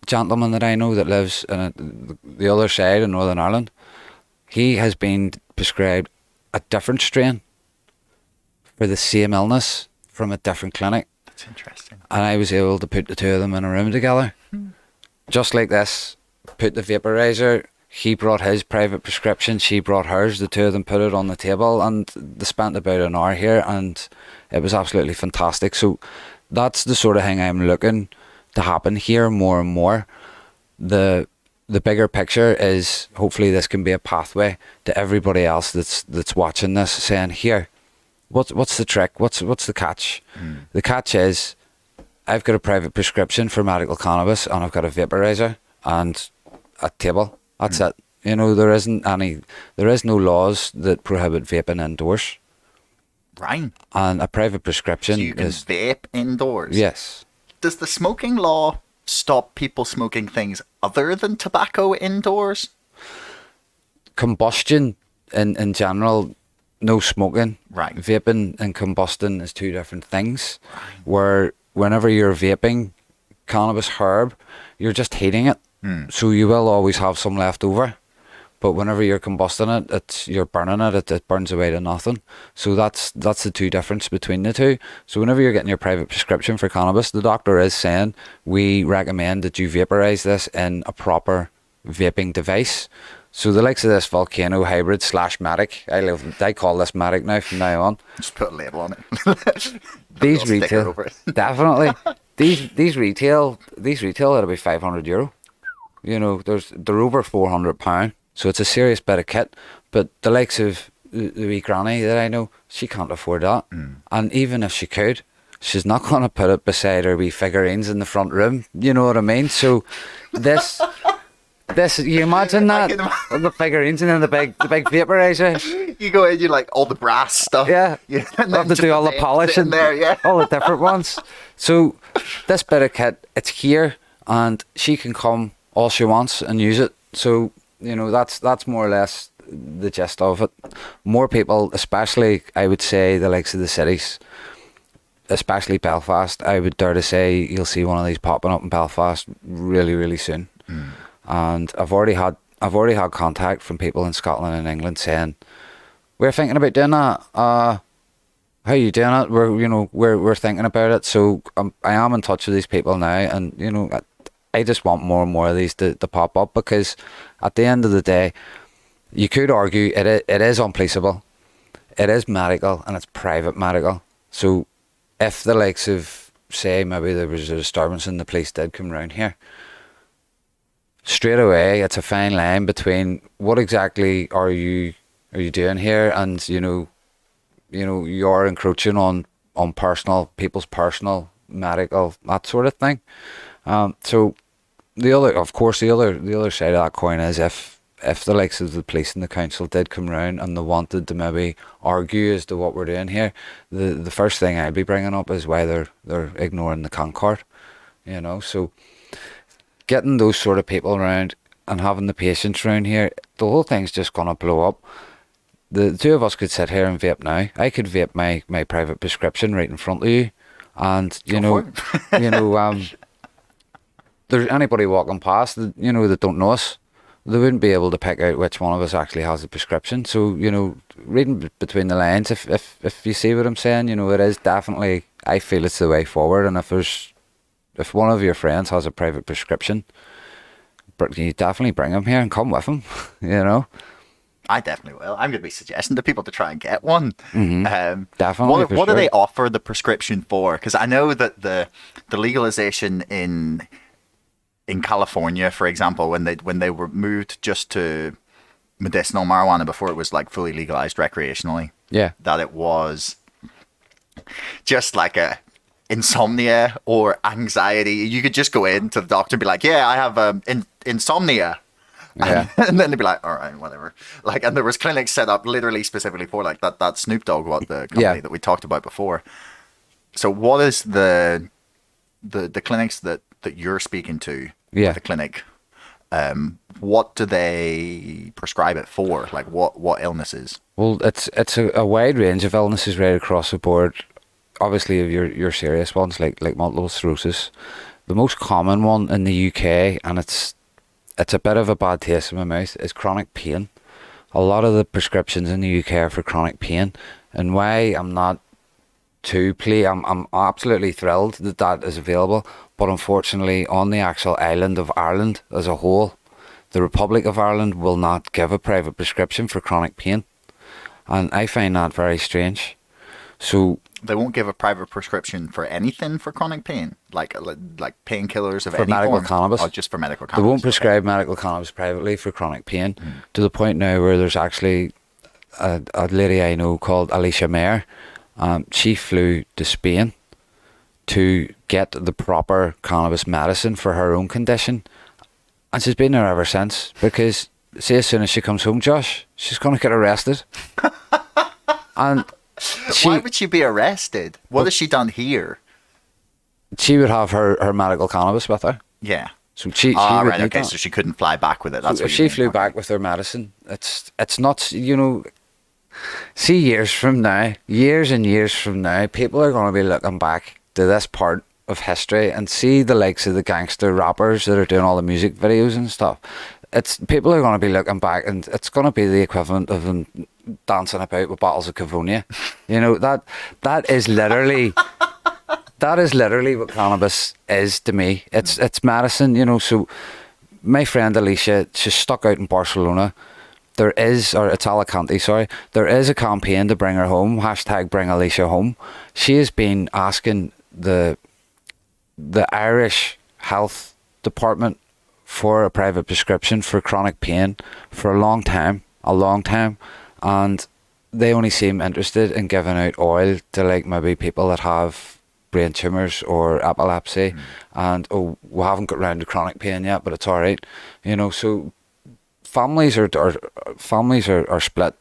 gentleman that I know that lives in the other side in Northern Ireland. He has been prescribed a different strain for the same illness from a different clinic. That's interesting. And I was able to put the two of them in a room together. Just like this, put the vaporizer. He brought his private prescription, she brought hers. The two of them put it on the table, and they spent about an hour here, and it was absolutely fantastic. So that's the sort of thing I'm looking to happen here more and more. The bigger picture is hopefully this can be a pathway to everybody else that's watching this, saying, here, what's the trick? What's the catch? The catch is, I've got a private prescription for medical cannabis, and I've got a vaporizer and a table. That's it. You know, there is no laws that prohibit vaping indoors. Right. And a private prescription so you can vape indoors. Yes. Does the smoking law stop people smoking things other than tobacco indoors? Combustion in general, no smoking. Right. Vaping and combusting is two different things. Right. Where whenever you're vaping cannabis herb, you're just heating it. So you will always have some left over. But whenever you're combusting it, you're burning it, it burns away to nothing. So that's the two difference between the two. So whenever you're getting your private prescription for cannabis, the doctor is saying, we recommend that you vaporize this in a proper vaping device. So the likes of this Volcano Hybrid / Matic, I call this Matic now from now on. Just put a label on it. These retail, definitely. These retail, it'll be €500. You know, they're over £400. So it's a serious bit of kit, but the likes of the wee granny that I know, she can't afford that. And even if she could, she's not going to put it beside her wee figurines in the front room. You know what I mean? So this This, you imagine I that? can imagine. With the figurines and then the big vaporizer. You go in, you like all the brass stuff. Yeah. Yeah. I have to do all the polishing. there, yeah. All the different ones. So this bit of kit, it's here, and she can come all she wants and use it. So, that's more or less the gist of it. More people, especially, I would say, the likes of the cities, especially Belfast, I would dare to say you'll see one of these popping up in Belfast really, really soon. And I've already had contact from people in Scotland and England saying, we're thinking about doing that. How are you doing it? We're thinking about it. So I am in touch with these people now, and I just want more and more of these to pop up, because at the end of the day, you could argue it is unpoliceable, it is medical, and it's private medical. So if the likes of, say, maybe there was a disturbance and the police did come round here, straight away it's a fine line between what exactly are you doing here, and you're encroaching on people's personal medical, that sort of thing. So the other side of that coin is if the likes of the police and the council did come round and they wanted to maybe argue as to what we're doing here, the first thing I'd be bringing up is why they're ignoring the Concord. So getting those sort of people around and having the patients around here, the whole thing's just gonna blow up. The two of us could sit here and vape now. I could vape my private prescription right in front of you, and there's anybody walking past that that don't know us, they wouldn't be able to pick out which one of us actually has a prescription. So reading between the lines, if you see what I'm saying, it is definitely, I feel it's the way forward. And if one of your friends has a private prescription, you definitely bring him here and come with him. I definitely will. I'm going to be suggesting to people to try and get one. Definitely. What do they offer the prescription for? Because I know that the legalization in California, for example, when they were moved just to medicinal marijuana before it was like fully legalized recreationally. Yeah. That it was just like a insomnia or anxiety. You could just go in to the doctor and be like, yeah, I have insomnia. Yeah. And then they'd be like, all right, whatever. Like, and there was clinics set up literally specifically for like that Snoop Dogg, the company that we talked about before. So what is the clinics that you're speaking to? Yeah. The clinic. What do they prescribe it for? Like what illnesses? Well, it's a wide range of illnesses right across the board. Obviously, your serious ones like multiple sclerosis. The most common one in the UK, and it's a bit of a bad taste in my mouth, is chronic pain. A lot of the prescriptions in the UK are for chronic pain, and why I'm not too I'm absolutely thrilled that is available, but unfortunately on the actual island of Ireland as a whole, the Republic of Ireland will not give a private prescription for chronic pain, and I find that very strange. So they won't give a private prescription for anything for chronic pain, like painkillers of for any medical form? cannabis. Oh, just for medical cannabis. They won't prescribe medical cannabis privately for chronic pain, to the point now where there's actually a lady I know called Alicia Mayer. She flew to Spain to get the proper cannabis medicine for her own condition, and she's been there ever since, because see, as soon as she comes home, Josh, she's going to get arrested. And why would she be arrested? What has she done here? She would have her medical cannabis with her. Yeah. So she would right, need okay, that. so she couldn't fly back with it. That's So what if you she mean. flew Okay. back with her medicine, it's not, see, years from now, years and years from now, people are going to be looking back to this part of history and see the likes of the gangster rappers that are doing all the music videos and stuff. People are going to be looking back, and it's going to be the equivalent of them dancing about with bottles of Cavonia. That is literally what cannabis is to me. It's medicine, So my friend Alicia, she's stuck out in Barcelona. It's Alicante, sorry. There is a campaign to bring her home. # bring Alicia home. She has been asking the Irish Health Department for a private prescription for chronic pain for a long time, and they only seem interested in giving out oil to like maybe people that have brain tumours or epilepsy, and oh, we haven't got round to chronic pain yet, but it's all right, you know. So families are split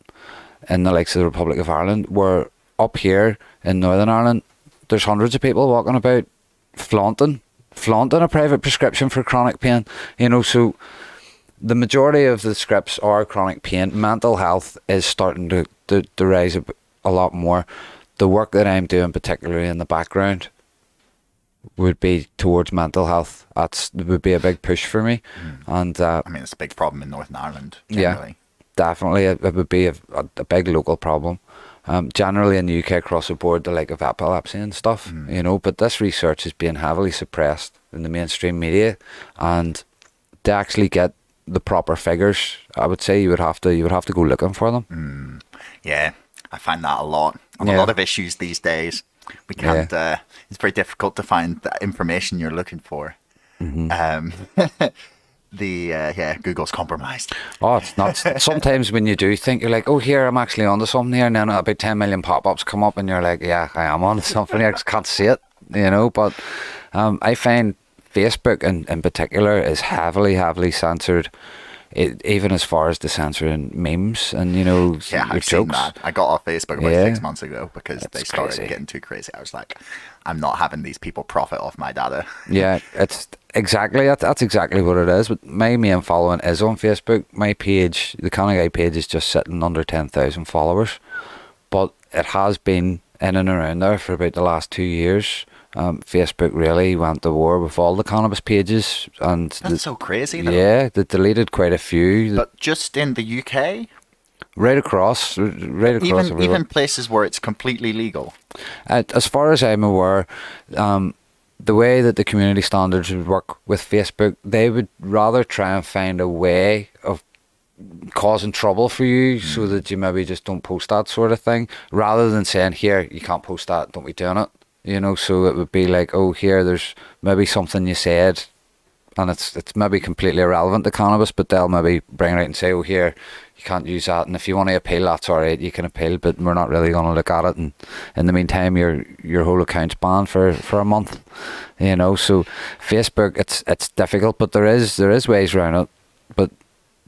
in the likes of the Republic of Ireland, where up here in Northern Ireland, there's hundreds of people walking about flaunting a private prescription for chronic pain, you know. So the majority of the scripts are chronic pain. Mental health is starting to rise a lot more. The work that I'm doing, particularly in the background, would be towards mental health. That would be a big push for me. And I mean, it's a big problem in Northern Ireland, generally. yeah, definitely it would be a big local problem. Generally in the UK across the board, the like of epilepsy and stuff, you know, but this research is being heavily suppressed in the mainstream media, and to actually get the proper figures, I would say you would have to go looking for them. Yeah, I find that a lot. On a Yeah. lot of issues these days, we can't. It's very difficult to find the information you're looking for. Google's compromised. Oh, it's nuts. Sometimes when you do think, you're like, oh, here, I'm actually onto something here, and then about 10 million pop-ups come up, and you're like, yeah, I am onto something here, I just can't see it, you know. But I find Facebook in particular is heavily censored, even as far as the censoring memes and, you know, Yeah, your I've seen jokes. that. I got off Facebook about Yeah. 6 months ago because they It's started crazy. getting too crazy. I was like, I'm not having these people profit off my data. Yeah, it's exactly that's exactly what it is. But my main following is on Facebook. My page, the Cannaguy page, is just sitting under 10,000 followers, but it has been in and around there for about the last 2 years. Facebook really went to war with all the cannabis pages, and That's so crazy, though. yeah, they deleted quite a few. But just in the UK, right across even everywhere. places where it's completely legal. As far as I'm aware, the way that the community standards would work with Facebook, they would rather try and find a way of causing trouble for you so that you maybe just don't post that sort of thing, rather than saying, here, you can't post that, don't be doing it. You know, so it would be like, oh, here, there's maybe something you said, and it's maybe completely irrelevant to cannabis, but they'll maybe bring it out and say, oh, here, you can't use that, and if you want to appeal, that's all right, you can appeal, but we're not really going to look at it, and in the meantime, your whole account's banned for a month, you know. So Facebook, it's difficult, but there is ways around it, but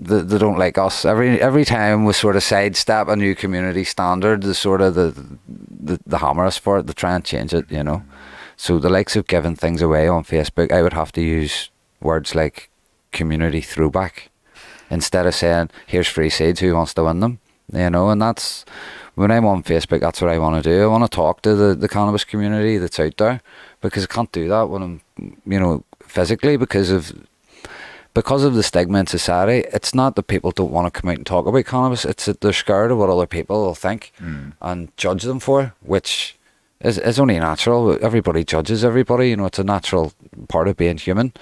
they don't like us. Every time we sort of sidestep a new community standard, the sort of the hammer us for it, they try and change it, you know. So the likes of giving things away on Facebook, I would have to use words like community throwback instead of saying, here's free seeds, who wants to win them, you know. And that's, when I'm on Facebook, that's what I want to do. I want to talk to the cannabis community that's out there, because I can't do that when I'm, you know, physically, because of the stigma in society. It's not that people don't want to come out and talk about cannabis, it's that they're scared of what other people will think and judge them for, which is only natural. Everybody judges everybody, you know, it's a natural part of being human.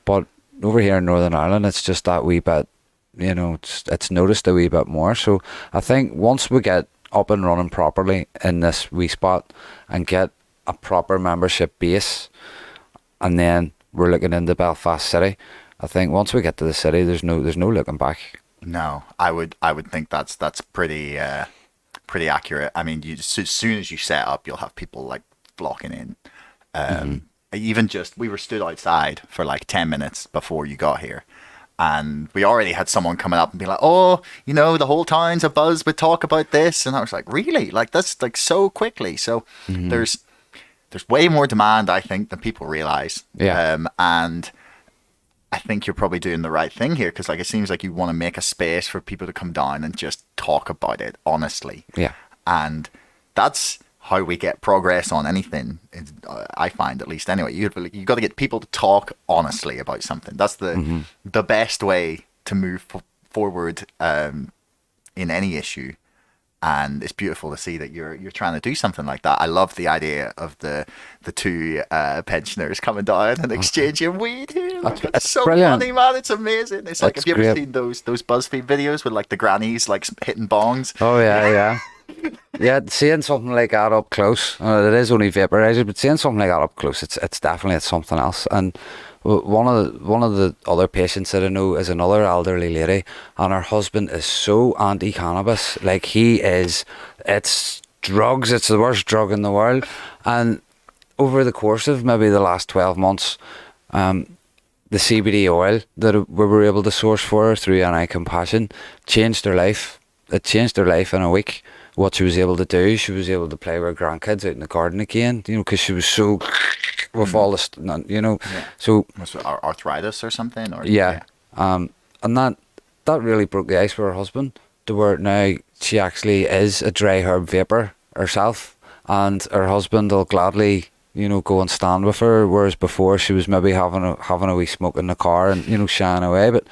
But over here in Northern Ireland, it's just that wee bit, you know, it's noticed a wee bit more. So I think once we get up and running properly in this wee spot and get a proper membership base, and then we're looking into Belfast City, I think once we get to the city, there's no looking back. No, I would think that's pretty accurate. I mean, as soon as you set up, you'll have people like flocking in. Even just, we were stood outside for like 10 minutes before you got here, and we already had someone coming up and be like, oh, you know, the whole town's abuzz with talk about this, and I was like, really? Like, that's like so quickly. So there's way more demand, I think, than people realize. Yeah. And I think you're probably doing the right thing here, because like it seems like you want to make a space for people to come down and just talk about it honestly. Yeah. And that's how we get progress on anything. I find, at least anyway, you got to get people to talk honestly about something. That's the best way to move forward in any issue. And it's beautiful to see that you're trying to do something like that. I love the idea of the two pensioners coming down and exchanging weed here. Like, it's so brilliant. funny, man. It's amazing. It's like, That's have you ever great. seen those BuzzFeed videos with like the grannies like hitting bongs? Oh yeah. Yeah, seeing something like that up close, it is only vaporizer, but seeing something like that up close, it's definitely something else. And one of the other patients that I know is another elderly lady, and her husband is so anti-cannabis. Like, he is, it's drugs, it's the worst drug in the world. And over the course of maybe the last 12 months, the CBD oil that we were able to source for her through Compassion changed her life. It changed her life in a week. What she was able to do, she was able to play with her grandkids out in the garden again, because she was so with all this, Yeah. So Was it arthritis or something? Or yeah, and that really broke the ice with her husband, to where now she actually is a dry herb vapor herself, and her husband will gladly, go and stand with her, whereas before she was maybe having a wee smoke in the car and shying away. But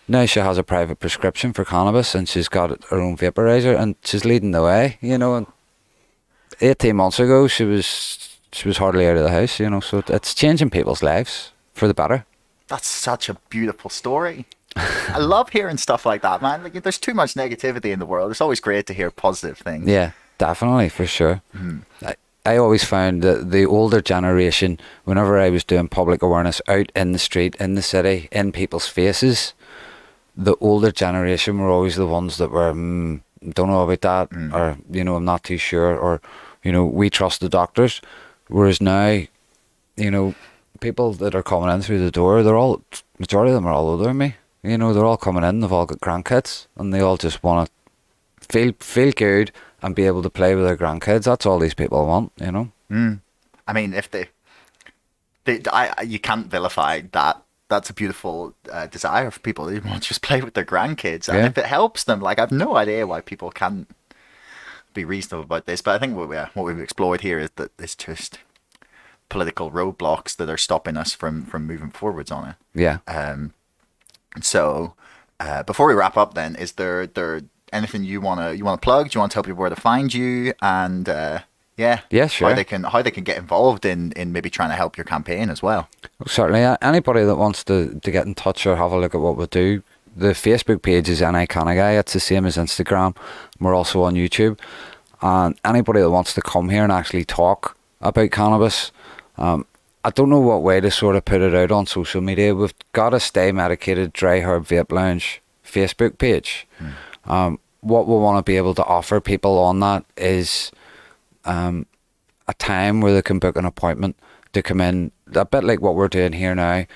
now she has a private prescription for cannabis, and she's got her own vaporizer, and she's leading the way. And 18 months ago she was hardly out of the house. So it's changing people's lives for the better. That's such a beautiful story. I love hearing stuff like that, man. Like, there's too much negativity in the world. It's always great to hear positive things. Yeah, definitely, for sure. I always found that the older generation, whenever I was doing public awareness out in the street, in the city, in people's faces, the older generation were always the ones that were, don't know about that, or, I'm not too sure, or, we trust the doctors. Whereas now, people that are coming in through the door, majority of them are all older than me. They're all coming in, they've all got grandkids, and they all just want to feel good and be able to play with their grandkids. That's all these people want, I mean, if you can't vilify that. That's a beautiful desire for people. They want to just play with their grandkids, and if it helps them, like, I've no idea why people can't be reasonable about this. But I think what we've explored here is that it's just political roadblocks that are stopping us from moving forwards on it. Yeah. So, before we wrap up, then, is there anything you wanna plug? Do you want to tell people where to find you? And Yeah, sure. how they can get involved in maybe trying to help your campaign as well. Certainly, anybody that wants to get in touch or have a look at what we do, the Facebook page is Cannaguy. It's the same as Instagram. We're also on YouTube. And anybody that wants to come here and actually talk about cannabis, I don't know what way to sort of put it out on social media. We've got a Stay Medicated Dry Herb Vape Lounge Facebook page. What we want to be able to offer people on that is a time where they can book an appointment to come in, a bit like what we're doing here now,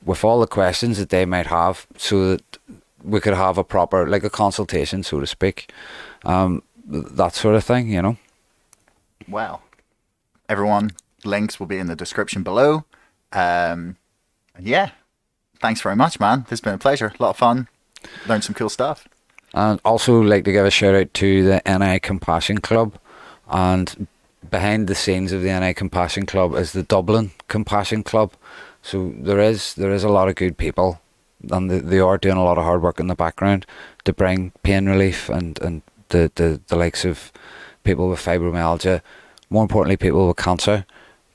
with all the questions that they might have, so that we could have a proper, like a consultation, so to speak, that sort of thing, Well, everyone, links will be in the description below. And yeah, thanks very much, man. This has been a pleasure. A lot of fun. Learned some cool stuff. And also like to give a shout out to the NI Compassion Club. And behind the scenes of the NI Compassion Club is the Dublin Compassion Club. So there is a lot of good people, and they are doing a lot of hard work in the background to bring pain relief and the likes of people with fibromyalgia, more importantly people with cancer,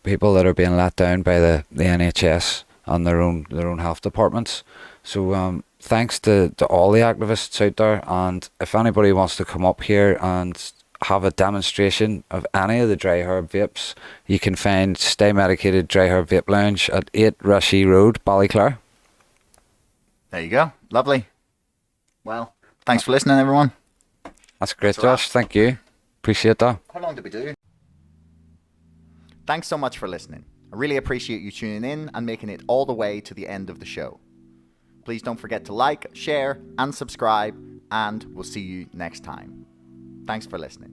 people that are being let down by the NHS and their own health departments. So thanks to all the activists out there, and if anybody wants to come up here and have a demonstration of any of the dry herb vapes, you can find Stay Medicated Dry Herb Vape Lounge at 8 Rushy Road, Ballyclare. There you go. Lovely. Well, thanks for listening, everyone. That's great, Josh. Thank you. Appreciate that. How long did we do? Thanks so much for listening. I really appreciate you tuning in and making it all the way to the end of the show. Please don't forget to like, share, and subscribe, and we'll see you next time. Thanks for listening.